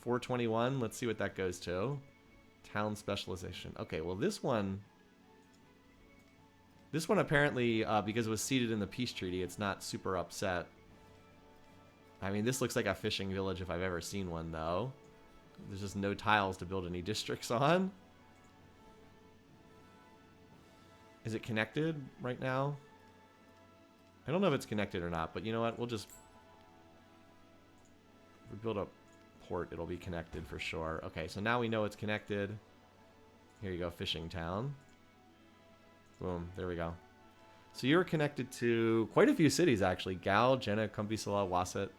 421, let's see what that goes to. Town specialization. Okay, well this one... This one apparently, because it was seated in the peace treaty, it's not super upset. I mean, this looks like a fishing village if I've ever seen one, though. There's just no tiles to build any districts on. Is it connected right now? I don't know if it's connected or not, but you know what? We'll just... If we build a port, it'll be connected for sure. Okay, so now we know it's connected. Here you go, fishing town. Boom, there we go. So you're connected to quite a few cities, actually. Gal, Jena, Kumbi Salah, Wasset.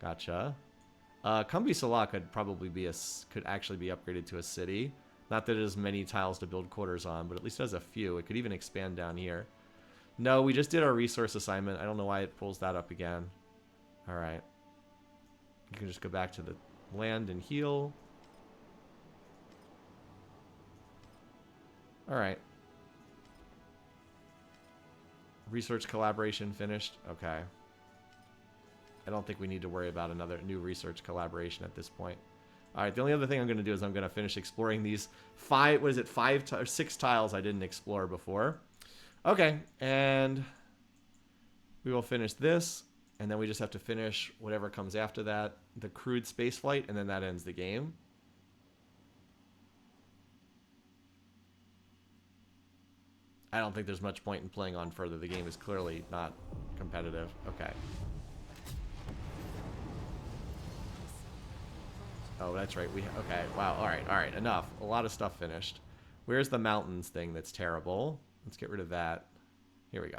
Gotcha. Kumbi Salah could probably be could actually be upgraded to a city. Not that it has many tiles to build quarters on, but at least it has a few. It could even expand down here. No, we just did our resource assignment. I don't know why it pulls that up again. All right. You can just go back to the land and heal. All right. Research collaboration finished. Okay. I don't think we need to worry about another new research collaboration at this point. All right, the only other thing I'm going to do is I'm going to finish exploring these six tiles I didn't explore before. Okay, and we will finish this, and then we just have to finish whatever comes after that, the crewed space flight, and then that ends the game. I don't think there's much point in playing on further. The game is clearly not competitive. Okay. Oh, that's right. Okay. Wow. All right. Enough. A lot of stuff finished. Where's the mountains thing that's terrible? Let's get rid of that. Here we go.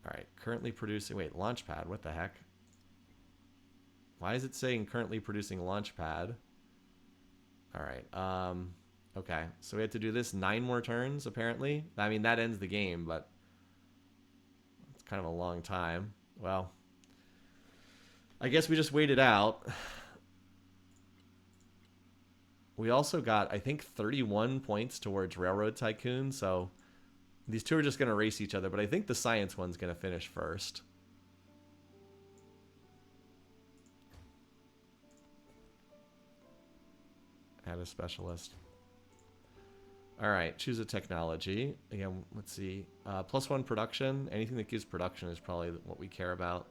All right. Currently producing... Wait, launchpad. What the heck? Why is it saying currently producing launchpad? All right. Okay. So we have to do this 9 more turns, apparently. I mean, that ends the game, but it's kind of a long time. Well... I guess we just wait it out. We also got, I think, 31 points towards Railroad Tycoon, so these two are just going to race each other, but I think the science one's going to finish first. Add a specialist. All right, choose a technology. Again, let's see. +1 production. Anything that gives production is probably what we care about.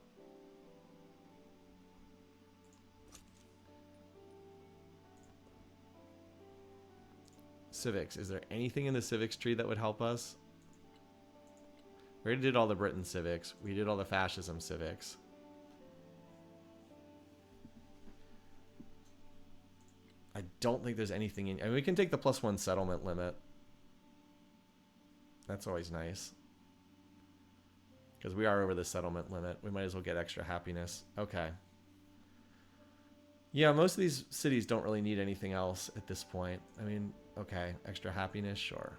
Civics. Is there anything in the civics tree that would help us? We already did all the Britain civics. We did all the fascism civics. I don't think there's anything in... I mean, we can take the +1 settlement limit. That's always nice. Because we are over the settlement limit. We might as well get extra happiness. Okay. Yeah, most of these cities don't really need anything else at this point. I mean... Okay, extra happiness, sure.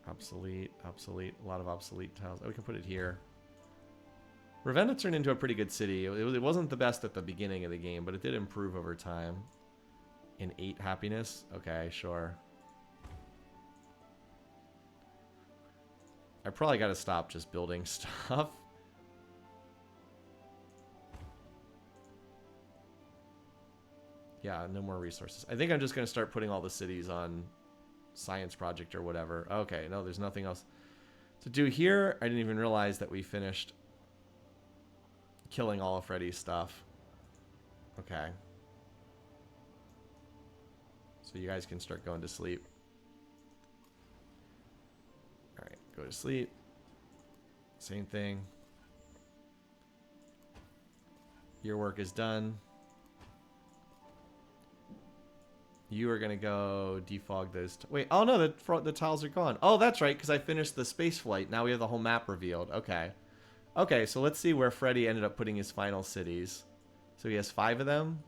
Obsolete, obsolete, a lot of obsolete tiles. Oh, we can put it here. Ravenna turned into a pretty good city. It wasn't the best at the beginning of the game, but it did improve over time. In 8 happiness? Okay, sure. I probably got to stop just building stuff. Yeah, no more resources. I think I'm just going to start putting all the cities on science project or whatever. Okay, no, there's nothing else to do here. I didn't even realize that we finished killing all of Freddy's stuff. Okay. So you guys can start going to sleep. All right, go to sleep. Same thing. Your work is done. You are going to go defog those. Wait, oh no, the tiles are gone. Oh, that's right, because I finished the space flight. Now we have the whole map revealed. Okay. Okay, so let's see where Freddy ended up putting his final cities. So he has 5 of them?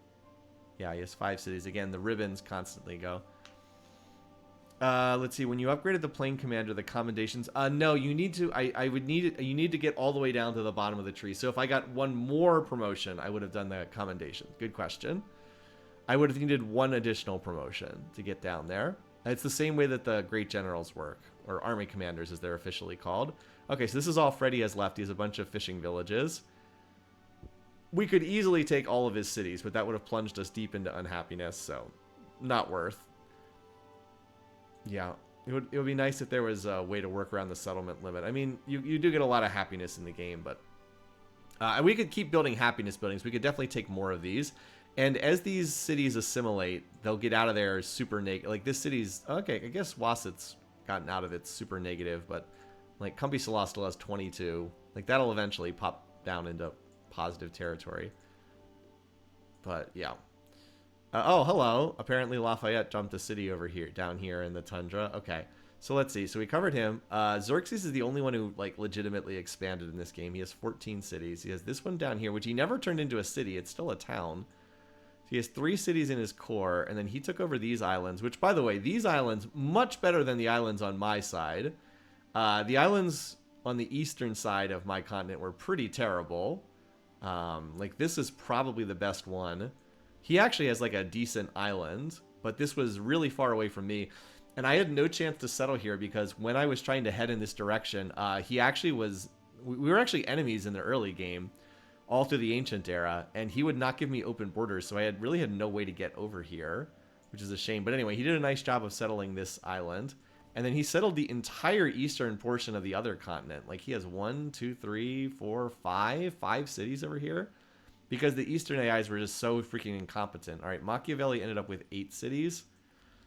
Yeah, he has 5 cities. Again, the ribbons constantly go. Let's see. When you upgraded the plane commander, the commendations. No, you need to. I would need it. You need to get all the way down to the bottom of the tree. So if I got one more promotion, I would have done the commendations. Good question. I would have needed 1 additional promotion to get down there. It's the same way that the great generals work, or army commanders as they're officially called. Okay, so this is all Freddy has left. He has a bunch of fishing villages. We could easily take all of his cities, but that would have plunged us deep into unhappiness, so not worth. Yeah, it would be nice if there was a way to work around the settlement limit. I mean, you do get a lot of happiness in the game, but we could keep building happiness buildings. We could definitely take more of these. And as these cities assimilate, they'll get out of there super negative. Like this city's, okay, I guess Wasset's gotten out of its super negative, but like Kumbi Salah still has 22. Like that'll eventually pop down into positive territory. But yeah. Oh, hello. Apparently Lafayette jumped a city over here, down here in the tundra. Okay. So let's see. So we covered him. Xerxes is the only one who like legitimately expanded in this game. He has 14 cities. He has this one down here, which he never turned into a city. It's still a town. So he has 3 cities in his core, and then he took over these islands, which, by the way, these islands, much better than the islands on my side. The islands on the eastern side of my continent were pretty terrible. Like, this is probably the best one. He actually has, like, a decent island, but this was really far away from me. And I had no chance to settle here because when I was trying to head in this direction, he actually was... We were actually enemies in the early game, all through the ancient era, and he would not give me open borders, so I really had no way to get over here, which is a shame. But anyway, he did a nice job of settling this island, and then he settled the entire eastern portion of the other continent. Like, he has 1, 2, 3, 4, 5 cities over here, because the eastern AIs were just so freaking incompetent. All right, Machiavelli ended up with 8 cities.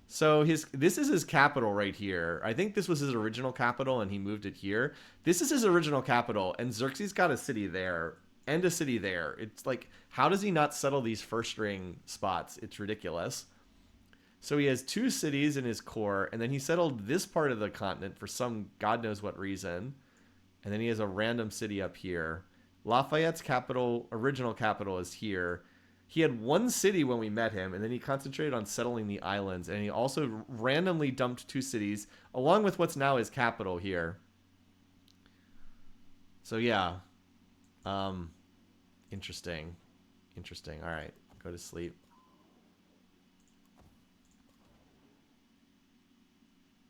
So this is his capital right here. I think this was his original capital, and he moved it here. This is his original capital, and Xerxes got a city there. And a city there. It's like, how does he not settle these first ring spots? It's ridiculous. So he has 2 cities in his core, and then he settled this part of the continent for some god knows what reason. And then he has a random city up here. Lafayette's capital, original capital, is here. He had 1 city when we met him, and then he concentrated on settling the islands, and he also randomly dumped 2 cities, along with what's now his capital here. So yeah. Interesting. Interesting. All right. Go to sleep.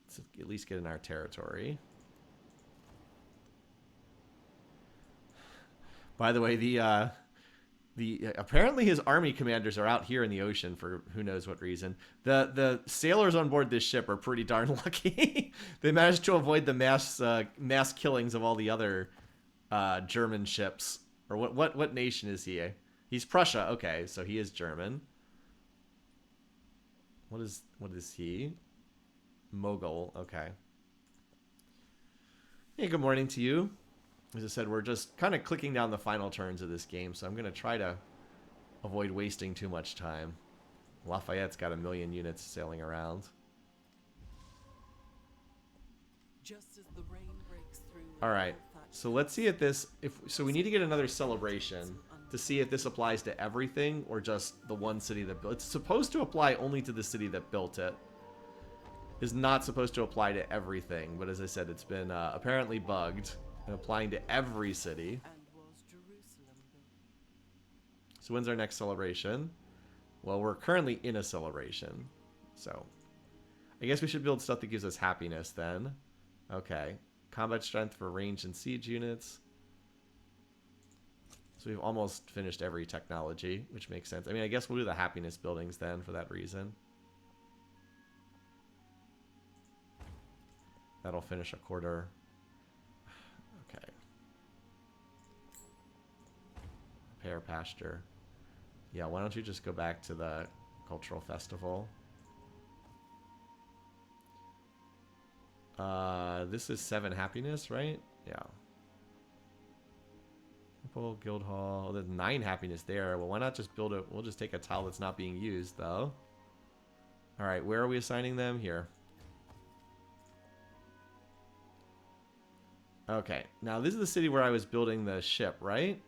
Let's at least get in our territory. By the way, the apparently his army commanders are out here in the ocean for who knows what reason. The sailors on board this ship are pretty darn lucky. They managed to avoid the mass killings of all the other German ships. Or what nation is he? He's Prussia. Okay, so he is German. What is he? Mogul. Okay. Hey, good morning to you. As I said, we're just kind of clicking down the final turns of this game, so I'm going to try to avoid wasting too much time. Lafayette's got 1 million units sailing around. Just as the rain breaks through. All right. So let's see if this... So we need to get another celebration to see if this applies to everything or just the one city that built it. It's supposed to apply only to the city that built it. It's not supposed to apply to everything, but as I said, it's been apparently bugged and applying to every city. And was Jerusalem built? So when's our next celebration? Well, we're currently in a celebration. So I guess we should build stuff that gives us happiness then. Okay. Combat strength for range and siege units. So we've almost finished every technology, which makes sense. I mean, I guess we'll do the happiness buildings then for that reason. That'll finish a quarter. Okay. Repair pasture. Yeah, why don't you just go back to the cultural festival? This is 7 happiness, right? Yeah. Temple, guild hall. Oh, there's 9 happiness there. Well, why not just build it? We'll just take a tile that's not being used, though. All right, where are we assigning them? Here. Okay, now this is the city where I was building the ship, right?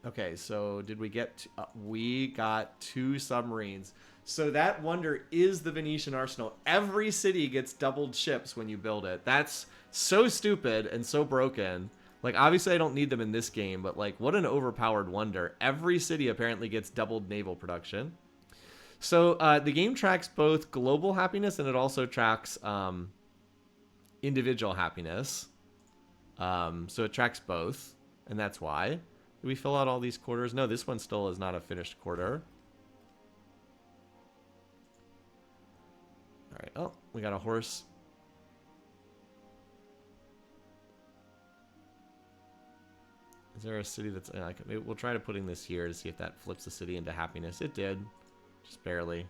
Okay, so did we get... we got 2 submarines. So that wonder is the Venetian arsenal. Every city gets doubled ships when you build it. That's so stupid and so broken. Like, obviously I don't need them in this game, but like, what an overpowered wonder. Every city apparently gets doubled naval production. So the game tracks both global happiness and it also tracks individual happiness. So it tracks both, and that's why. Did we fill out all these quarters? No, this one still is not a finished quarter. All right. Oh, we got a horse. Is there a city that's... maybe we'll try to putting this here to see if that flips the city into happiness. It did. Just barely.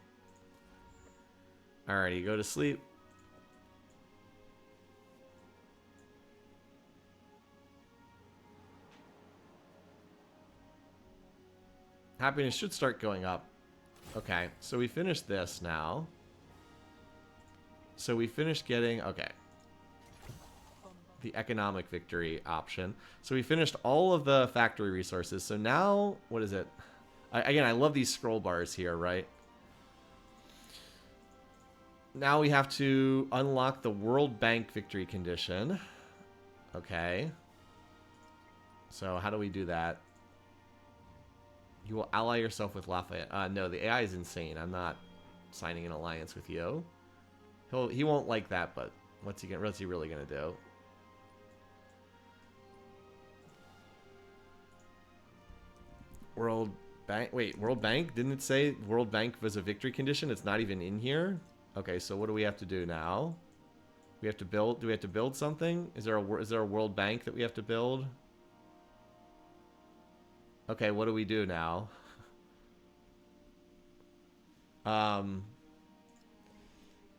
Alrighty, go to sleep. Happiness should start going up. Okay, so we finished this now. So we finished getting... Okay. The economic victory option. So we finished all of the factory resources. So now, what is it? Again, I love these scroll bars here, right? Now we have to unlock the World Bank victory condition. Okay. So how do we do that? You will ally yourself with Lafayette. No, the AI is insane. I'm not signing an alliance with you. He won't like that, but what's he really gonna do? World Bank. Wait, World Bank? Didn't it say World Bank was a victory condition? It's not even in here. Okay, so what do we have to do now? We have to build. Do we have to build something? Is there a World Bank that we have to build? Okay, what do we do now?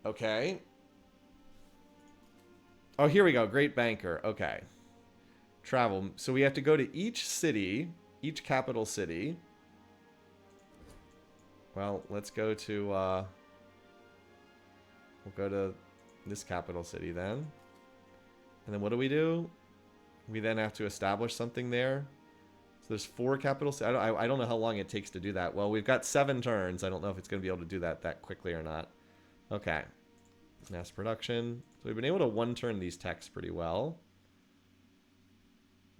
Okay. Oh, here we go. Great Banker. Okay. Travel. So we have to go to each city, each capital city. Well, let's go to, we'll go to this capital city then. And then what do? We then have to establish something there. So there's 4 capital cities. I don't know how long it takes to do that. Well, we've got 7 turns. I don't know if it's going to be able to do that quickly or not. Okay. Mass production. So we've been able to one-turn these techs pretty well.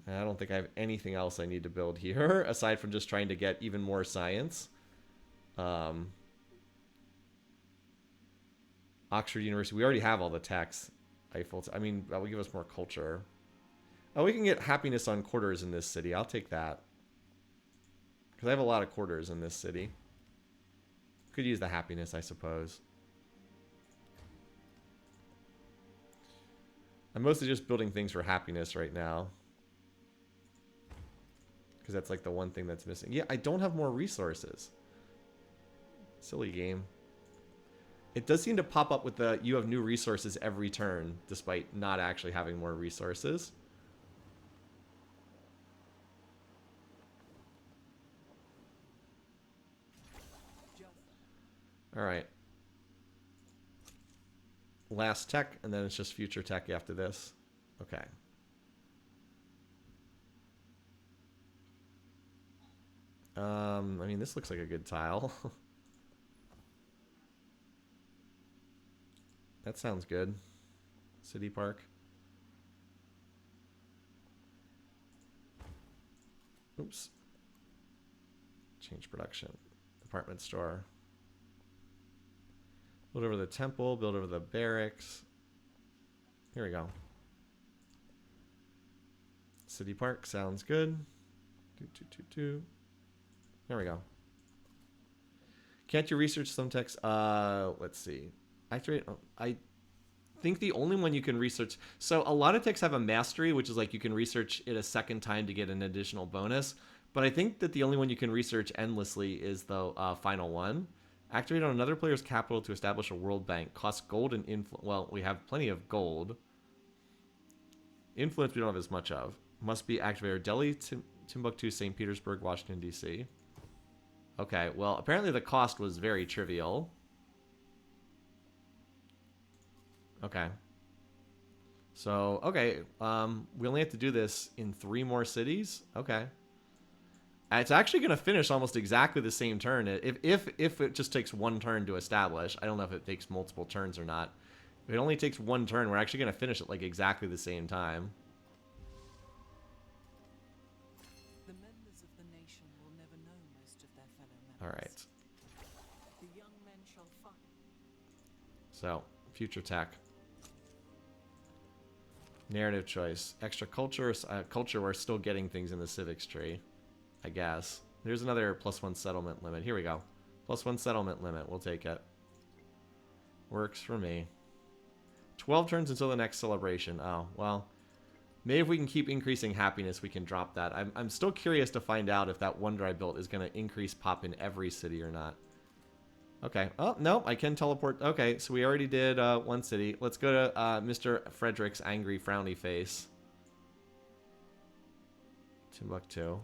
And I don't think I have anything else I need to build here, aside from just trying to get even more science. Oxford University. We already have all the techs. Eiffel. I mean, that will give us more culture. Oh, we can get happiness on quarters in this city. I'll take that. Because I have a lot of quarters in this city. Could use the happiness, I suppose. I'm mostly just building things for happiness right now. Because that's like the one thing that's missing. Yeah, I don't have more resources. Silly game. It does seem to pop up with the you have new resources every turn, despite not actually having more resources. Alright. Last tech, and then it's just future tech after this. Okay. I mean, this looks like a good tile. That sounds good. City Park. Oops. Change production. Department store. Build over the temple. Build over the barracks. Here we go. City Park sounds good. There we go. Can't you research some text? Let's see. Activate. I think the only one you can research. So a lot of texts have a mastery, which is like you can research it a second time to get an additional bonus. But I think that the only one you can research endlessly is the final one. Activate on another player's capital to establish a world bank. Costs gold and influence. Well, we have plenty of gold. Influence we don't have as much of. Must be activated. Delhi, Timbuktu, St. Petersburg, Washington, D.C. Okay, well, apparently the cost was very trivial. Okay. So, okay, we only have to do this in 3 more cities? Okay. It's actually going to finish almost exactly the same turn. If it just takes 1 turn to establish, I don't know if it takes multiple turns or not. If it only takes 1 turn, we're actually going to finish at like exactly the same time. The members of the nation will never know most of their fellow members. All right. The young men shall fight. So, future tech. Narrative choice. Extra culture. Culture, we're still getting things in the civics tree, I guess. There's another +1 settlement limit. Here we go. +1 settlement limit. We'll take it. Works for me. 12 turns until the next celebration. Oh, well. Maybe if we can keep increasing happiness, we can drop that. I'm still curious to find out if that wonder I built is going to increase pop in every city or not. Okay. Oh, no, I can teleport. Okay, so we already did one city. Let's go to Mr. Frederick's angry frowny face. Timbuktu.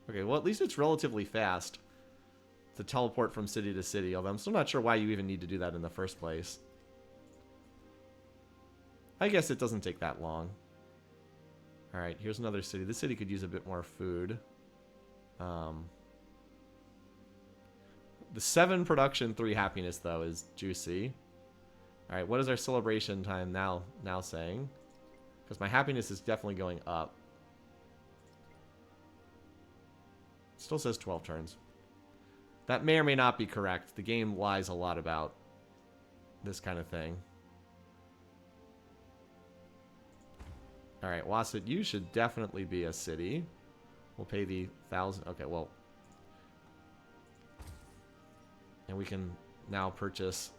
Okay, well, at least it's relatively fast to teleport from city to city, although I'm still not sure why you even need to do that in the first place. I guess it doesn't take that long. Alright, here's another city. This city could use a bit more food. The 7 production, 3 happiness, though, is juicy. Alright, what is our celebration time now saying? Because my happiness is definitely going up. Still says 12 turns. That may or may not be correct. The game lies a lot about this kind of thing. Alright, Wasset, you should definitely be a city. We'll pay the 1,000. Okay, well. And we can now purchase.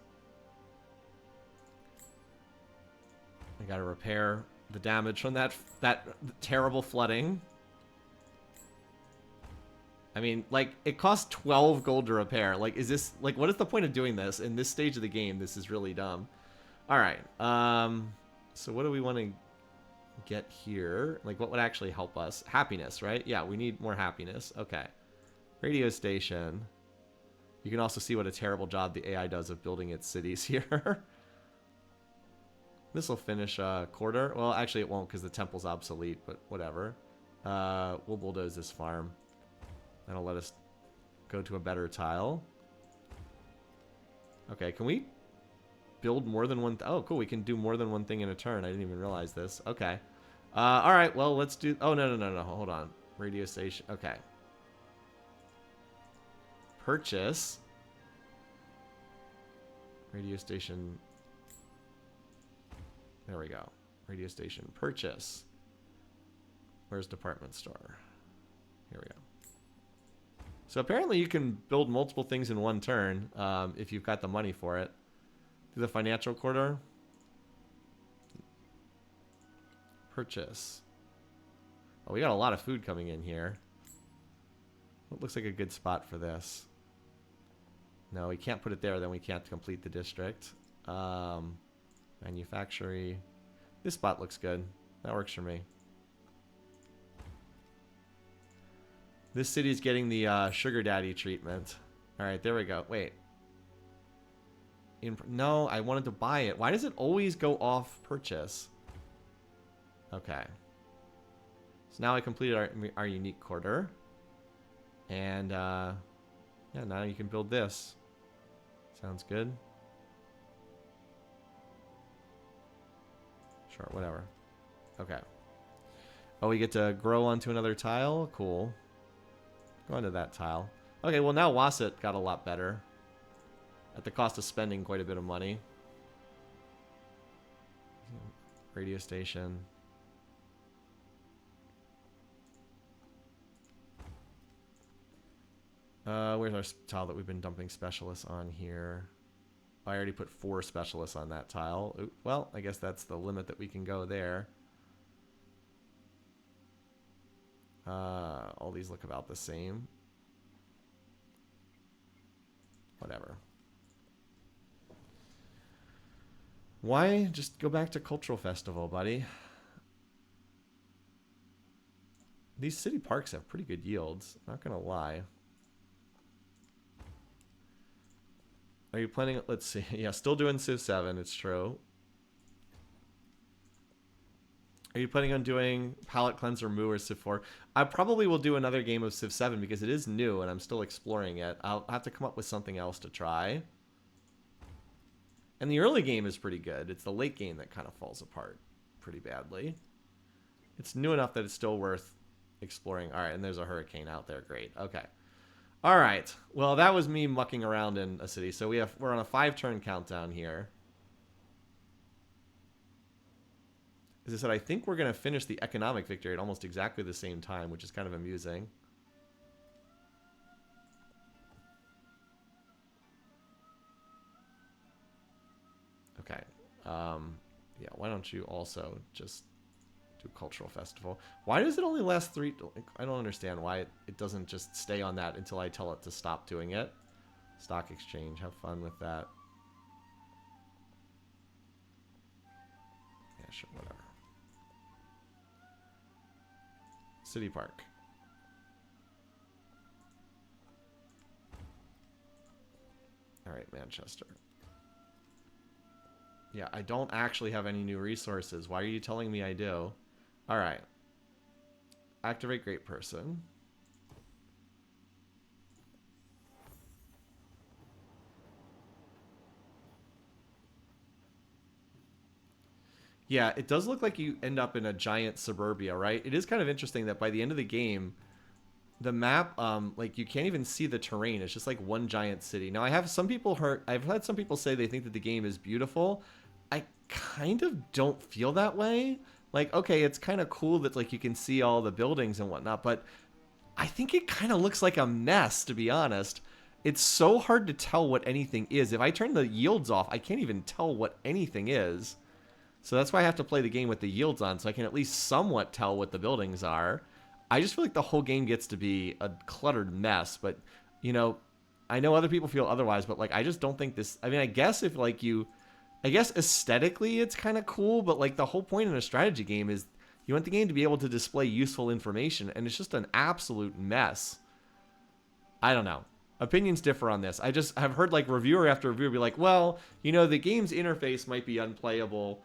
I gotta repair the damage from that terrible flooding. I mean, like, it costs 12 gold to repair. Like, is this, like, what is the point of doing this? In this stage of the game, this is really dumb. Alright, so what do we want to get here? Like, what would actually help us? Happiness, right? Yeah, we need more happiness. Okay. Radio station. You can also see what a terrible job the AI does of building its cities here. This will finish a quarter. Well, actually it won't because the temple's obsolete, but whatever. We'll bulldoze this farm. That'll let us go to a better tile. Okay, can we build more than one? Oh, cool. We can do more than one thing in a turn. I didn't even realize this. Okay. All right. Well, let's do. Oh, no. Hold on. Radio station. Okay. Purchase. Radio station. There we go. Radio station. Purchase. Where's department store? Here we go. So apparently you can build multiple things in one turn if you've got the money for it. Do the financial quarter. Purchase. Oh, we got a lot of food coming in here. What looks like a good spot for this? No, we can't put it there, then we can't complete the district. Manufactory. This spot looks good. That works for me. This city's getting the sugar daddy treatment. Alright, there we go. Wait. No, I wanted to buy it. Why does it always go off purchase? Okay. So now I completed our unique quarter. And, yeah, now you can build this. Sounds good. Sure, whatever. Okay. Oh, we get to grow onto another tile? Cool. Go onto that tile. Okay, well now Wasset got a lot better. At the cost of spending quite a bit of money. Radio station. Where's our tile that we've been dumping specialists on here? I already put 4 specialists on that tile. Ooh, well, I guess that's the limit that we can go there. All these look about the same. Whatever. Why? Just go back to Cultural Festival, buddy. These city parks have pretty good yields. Not gonna lie. Are you planning? Let's see. Yeah, still doing Civ7. It's true. Are you planning on doing Palette Cleanser Moo or Civ4? I probably will do another game of Civ7 because it is new and I'm still exploring it. I'll have to come up with something else to try. And the early game is pretty good. It's the late game that kind of falls apart pretty badly. It's new enough that it's still worth exploring. All right, and there's a hurricane out there. Great. Okay. All right. Well, that was me mucking around in a city. So we're on a 5-turn countdown here. As I said, I think we're going to finish the economic victory at almost exactly the same time, which is kind of amusing. Okay. Yeah, why don't you also just do cultural festival? Why does it only last 3? I don't understand why it doesn't just stay on that until I tell it to stop doing it. Stock exchange, have fun with that. Yeah, sure, whatever. City Park. All right, Manchester. Yeah, I don't actually have any new resources. Why are you telling me I do? All right. Activate Great Person. Yeah, it does look like you end up in a giant suburbia, right? It is kind of interesting that by the end of the game, the map, like you can't even see the terrain. It's just like one giant city. Now, I've had some people say they think that the game is beautiful. I kind of don't feel that way. Like, okay, it's kind of cool that like you can see all the buildings and whatnot, but I think it kind of looks like a mess, to be honest. It's so hard to tell what anything is. If I turn the yields off, I can't even tell what anything is. So that's why I have to play the game with the yields on, so I can at least somewhat tell what the buildings are. I just feel like the whole game gets to be a cluttered mess, but, you know, I know other people feel otherwise, but, like, I just don't think this... I mean, I guess if, like, you... I guess aesthetically it's kind of cool, but, like, the whole point in a strategy game is you want the game to be able to display useful information, and it's just an absolute mess. I don't know. Opinions differ on this. I've heard, like, reviewer after reviewer be like, well, you know, the game's interface might be unplayable,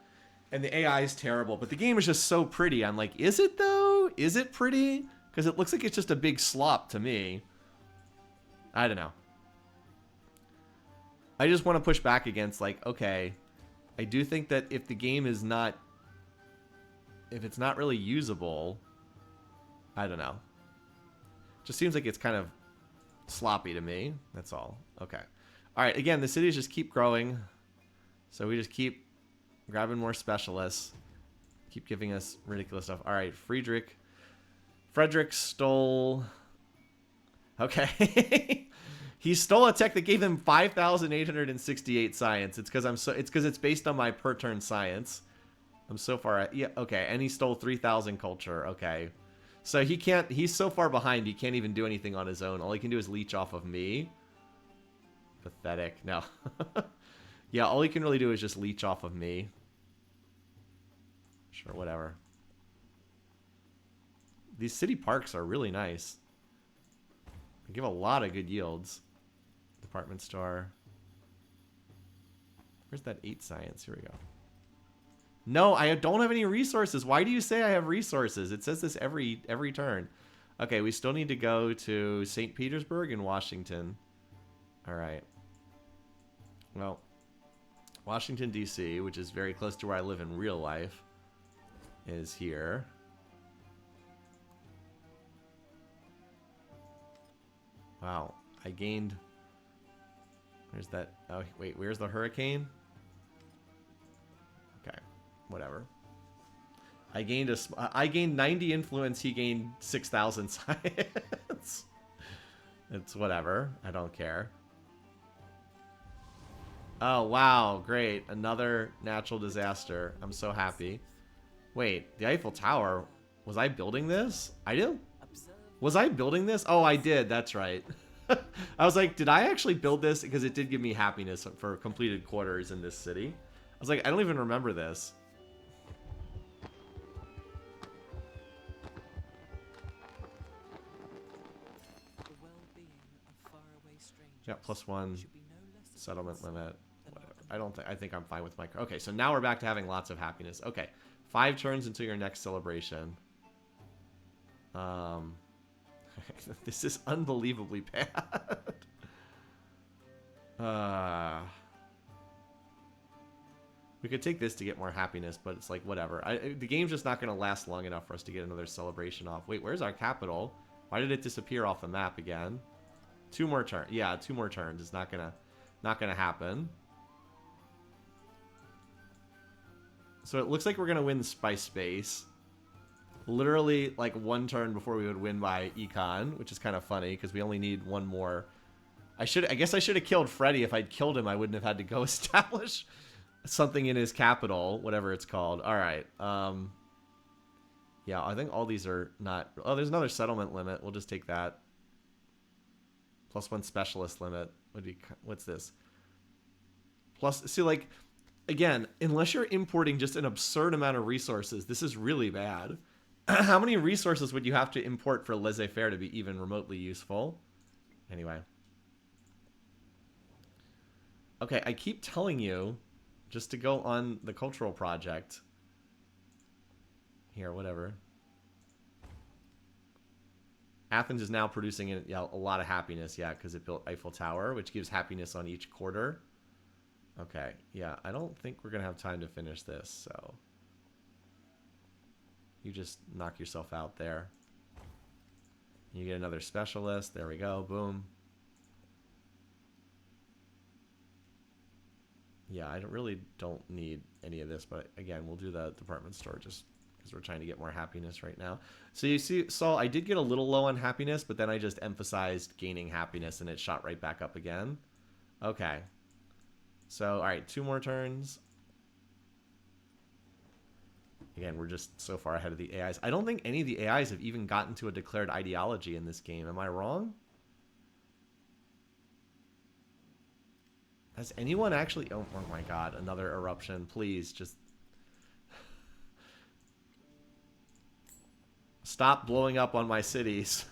and the AI is terrible, but the game is just so pretty. I'm like, is it though? Is it pretty? Because it looks like it's just a big slop to me. I don't know. I just want to push back against, like, okay, I do think that if the game is not, if it's not really usable, I don't know. Just seems like it's kind of sloppy to me. That's all. Okay. All right. Again, the cities just keep growing. So we just keep grabbing more specialists. Keep giving us ridiculous stuff. All right, Frederick stole... Okay. He stole a tech that gave him 5,868 science. It's because it's based on my per turn science. I'm so far... Yeah, okay. And he stole 3,000 culture. Okay. So he can't... He's so far behind, he can't even do anything on his own. All he can do is leech off of me. Pathetic. No. Yeah, all he can really do is just leech off of me. Sure, whatever. These city parks are really nice. They give a lot of good yields. Department store. Where's that 8 science? Here we go. No, I don't have any resources. Why do you say I have resources? It says this every turn. Okay, we still need to go to St. Petersburg and Washington. All right. Well, Washington, D.C., which is very close to where I live in real life, is here. Wow, I gained... Where's that? Oh, wait, where's the hurricane? Okay, whatever. I gained 90 influence, he gained 6,000 science. It's whatever, I don't care. Oh, wow, great. Another natural disaster. I'm so happy. Wait, the Eiffel Tower. Was I building this? I did? Was I building this? Oh, I did. That's right. I was like, did I actually build this? Because it did give me happiness for completed quarters in this city. I was like, I don't even remember this. The well-being of faraway strangers Yeah, +1 should be no less a settlement concern limit. than Whatever. our I don't think. I think I'm fine with my. Okay, so now we're back to having lots of happiness. Okay, 5 turns until your next celebration. This is unbelievably bad. We could take this to get more happiness, but it's like, whatever. The game's just not going to last long enough for us to get another celebration off. Wait, where's our capital? Why did it disappear off the map again? 2 more turns. Yeah, 2 more turns. It's not gonna happen. So it looks like we're gonna win by space. Literally like 1 turn before we would win by econ, which is kind of funny because we only need 1 more. I guess I should have killed Freddy. If I'd killed him, I wouldn't have had to go establish something in his capital, whatever it's called. All right. Yeah, I think all these are not. Oh, there's another settlement limit. We'll just take that. +1 specialist limit would be. What's this? Plus, see, like, again, unless you're importing just an absurd amount of resources, this is really bad. How many resources would you have to import for laissez-faire to be even remotely useful? Anyway. Okay, I keep telling you just to go on the cultural project. Here, whatever. Athens is now producing a lot of happiness, yeah, because it built Eiffel Tower, which gives happiness on each quarter. Okay, yeah, I don't think we're going to have time to finish this, so... You just knock yourself out there. You get another specialist. There we go, boom. Yeah, I really don't need any of this, but again, we'll do the department store just because we're trying to get more happiness right now. So you see, Saul, I did get a little low on happiness, but then I just emphasized gaining happiness and it shot right back up again. Okay. So, all right, 2 more turns. Again, we're just so far ahead of the AIs. I don't think any of the AIs have even gotten to a declared ideology in this game. Am I wrong? Has anyone actually... Oh my god, another eruption. Please, just... Stop blowing up on my cities.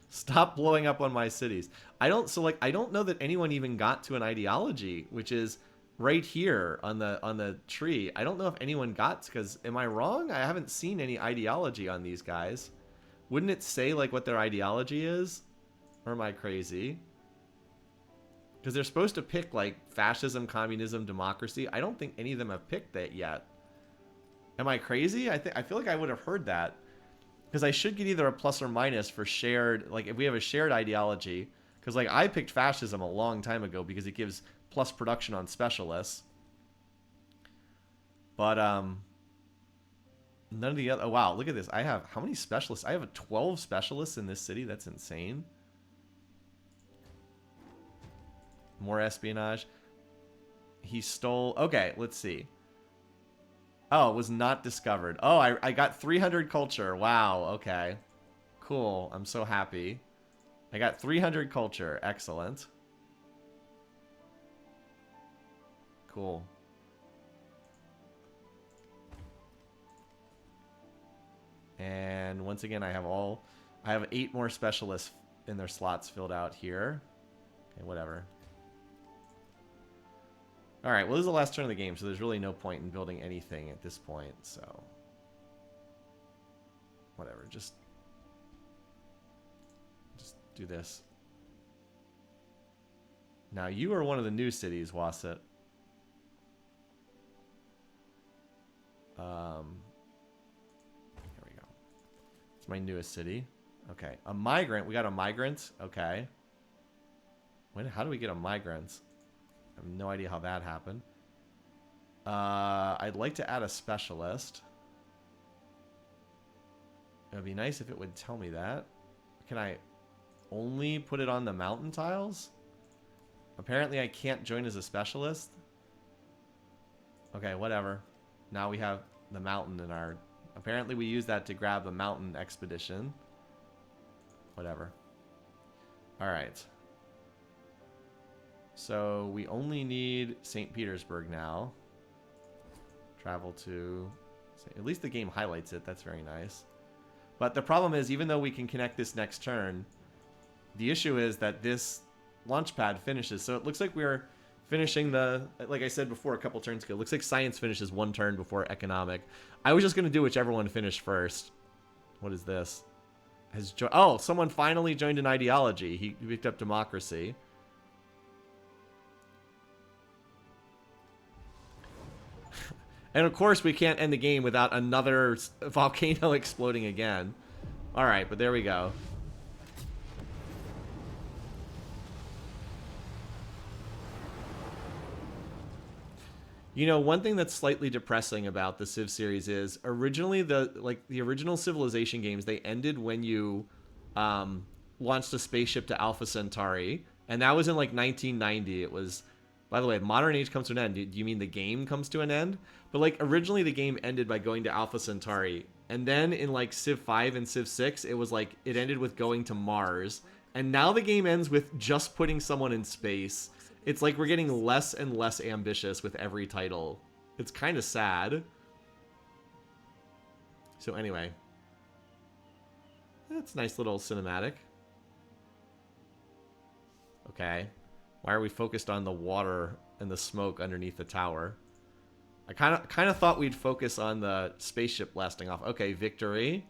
Stop blowing up on my cities. I don't know that anyone even got to an ideology, which is right here on the tree. I don't know if anyone got, because am I wrong? I haven't seen any ideology on these guys. Wouldn't it say like what their ideology is? Or am I crazy? Because they're supposed to pick like fascism, communism, democracy. I don't think any of them have picked that yet. Am I crazy? I feel like I would have heard that. Because I should get either a plus or minus for shared, like if we have a shared ideology. Because like I picked fascism a long time ago because it gives plus production on specialists. But none of the other... Oh wow, look at this. I have how many specialists? I have 12 specialists in this city. That's insane. More espionage. He stole... Okay, let's see. Oh, it was not discovered. Oh, I got 300 culture. Wow, okay. Cool. I'm so happy. I got 300 culture. Excellent. Cool. And once again, I have 8 more specialists in their slots filled out here. Okay, whatever. Alright, well this is the last turn of the game, so there's really no point in building anything at this point, so... Whatever, just do this. Now, you are one of the new cities, Wasset. Here we go. It's my newest city. Okay, a migrant. We got a migrant. Okay. How do we get a migrant? I have no idea how that happened. I'd like to add a specialist. It would be nice if it would tell me that. Can I only put it on the mountain tiles? Apparently I can't join as a specialist. Okay, whatever. Now we have the mountain in our... Apparently we use that to grab a mountain expedition. Whatever. Alright. So we only need St. Petersburg now. Travel to... At least the game highlights it. That's very nice. But the problem is, even though we can connect this next turn, the issue is that this launch pad finishes. So it looks like we're finishing the... Like I said before a couple turns ago, it looks like science finishes 1 turn before economic. I was just going to do whichever one finished first. What is this? Oh, someone finally joined an ideology. He picked up democracy. And of course, we can't end the game without another volcano exploding again. Alright, but there we go. You know, one thing that's slightly depressing about the Civ series is originally the original Civilization games, they ended when you um, launched a spaceship to Alpha Centauri, and that was in like 1990. It was, by the way, modern age comes to an end. Do you mean the game comes to an end? But like originally the game ended by going to Alpha Centauri, and then in like Civ 5 and Civ 6, it was like it ended with going to Mars, and now the game ends with just putting someone in space. It's like we're getting less and less ambitious with every title. It's kind of sad. So anyway, that's a nice little cinematic. Okay. Why are we focused on the water and the smoke underneath the tower? I kind of thought we'd focus on the spaceship blasting off. Okay, victory.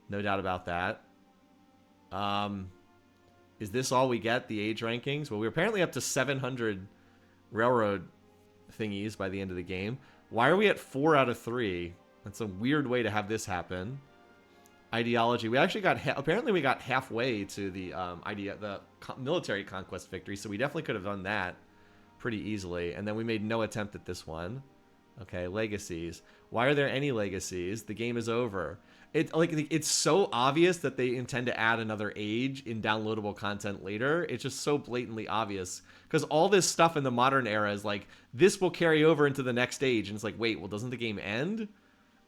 No doubt about that. Is this all we get, the age rankings? Well, we're apparently up to 700 railroad thingies by the end of the game. Why are we at 4 out of 3? That's a weird way to have this happen. Ideology. We actually got, apparently we got halfway to the military conquest victory, so we definitely could have done that pretty easily. And then we made no attempt at this one. Okay, legacies. Why are there any legacies? The game is over. It's so obvious that they intend to add another age in downloadable content later. It's just so blatantly obvious because all this stuff in the modern era is like this will carry over into the next age, and it's like, wait, well, doesn't the game end?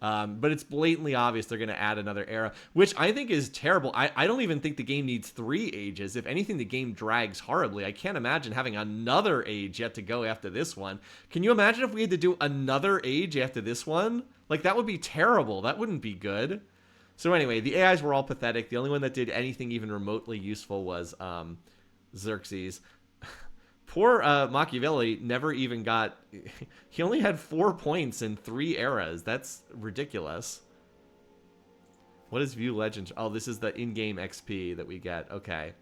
But it's blatantly obvious they're going to add another era, which I think is terrible. I don't even think the game needs 3 ages. If anything, the game drags horribly. I can't imagine having another age yet to go after this one. Can you imagine if we had to do another age after this one? Like, that would be terrible. That wouldn't be good. So anyway, the AIs were all pathetic. The only one that did anything even remotely useful was Xerxes. Poor Machiavelli never even got... He only had 4 points in 3 eras. That's ridiculous. What is View Legends? Oh, this is the in-game XP that we get. Okay.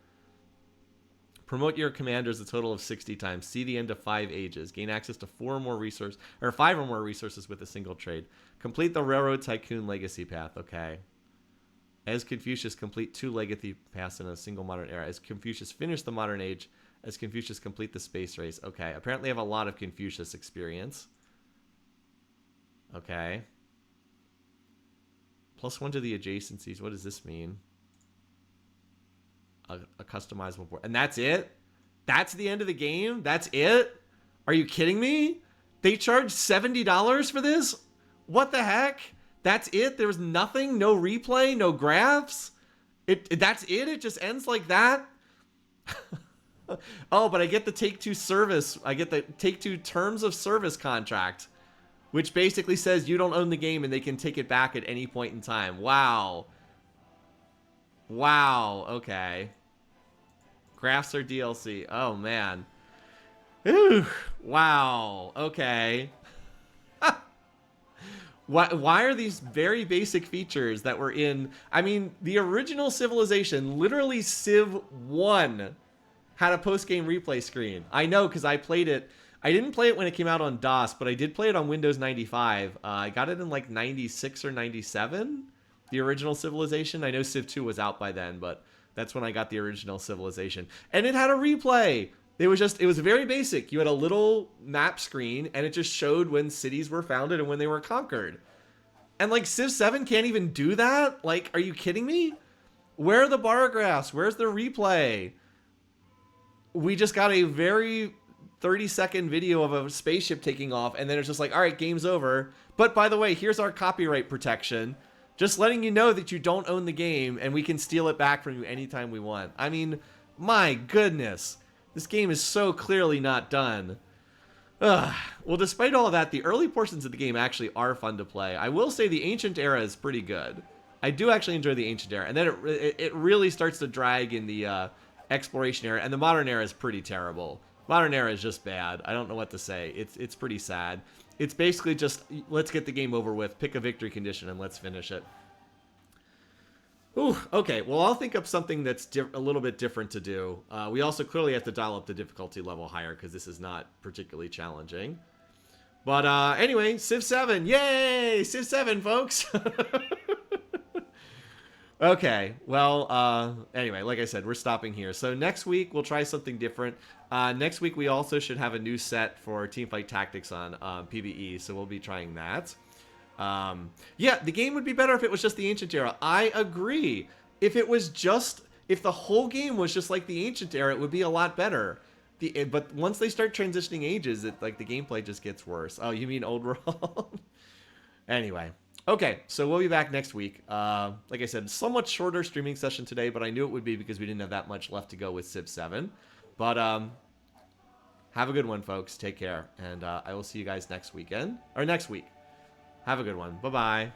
Promote your commanders a total of 60 times. See the end of 5 ages. Gain access to 5 or more resources with a single trade. Complete the Railroad Tycoon Legacy Path. Okay. As Confucius, complete 2 legacy paths in a single modern era. As Confucius, finish the modern age. As Confucius, complete the space race. Okay. Apparently I have a lot of Confucius experience. Okay. +1 to the adjacencies. What does this mean? A customizable board. And that's it? That's the end of the game? That's it? Are you kidding me? They charged $70 for this? What the heck? That's it? There was nothing? No replay? No graphs? That's it? It just ends like that? Oh, but I get the Take-Two service. I get the Take-Two terms of service contract, which basically says you don't own the game and they can take it back at any point in time. Wow. Wow. Okay. Graphs are DLC. Oh, man. Ooh. Wow. Okay. Why are these very basic features that were in... I mean, the original Civilization, literally Civ 1, had a post-game replay screen. I know, because I played it. I didn't play it when it came out on DOS, but I did play it on Windows 95. I got it in like 96 or 97, the original Civilization. I know Civ 2 was out by then, but that's when I got the original Civilization. And it had a replay. It was very basic. You had a little map screen, and it just showed when cities were founded and when they were conquered. And like Civ 7 can't even do that? Like, are you kidding me? Where are the bar graphs? Where's the replay? We just got a very 30-second video of a spaceship taking off, and then it's just like, all right, game's over. But by the way, here's our copyright protection. Just letting you know that you don't own the game, and we can steal it back from you anytime we want. I mean, my goodness. This game is so clearly not done. Ugh. Well, despite all of that, the early portions of the game actually are fun to play. I will say the Ancient Era is pretty good. I do actually enjoy the Ancient Era. And then it really starts to drag in the Exploration Era. And the Modern Era is pretty terrible. Modern Era is just bad. I don't know what to say. It's pretty sad. It's basically just, let's get the game over with, pick a victory condition, and let's finish it. Ooh, okay, well, I'll think of something that's a little bit different to do. We also clearly have to dial up the difficulty level higher because this is not particularly challenging. But anyway, Civ 7. Yay! Civ 7, folks! Okay, well, anyway, like I said, we're stopping here. So next week we'll try something different. Next week we also should have a new set for Teamfight Tactics on PvE, so we'll be trying that. Yeah, the game would be better if it was just the Ancient Era. I agree. If the whole game was just like the Ancient Era, it would be a lot better. But once they start transitioning ages, like the gameplay just gets worse. Oh, you mean Old World? Anyway. Okay, so we'll be back next week. Like I said, somewhat shorter streaming session today, but I knew it would be because we didn't have that much left to go with Civ 7. But have a good one, folks. Take care, and I will see you guys next weekend or next week. Have a good one. Bye bye.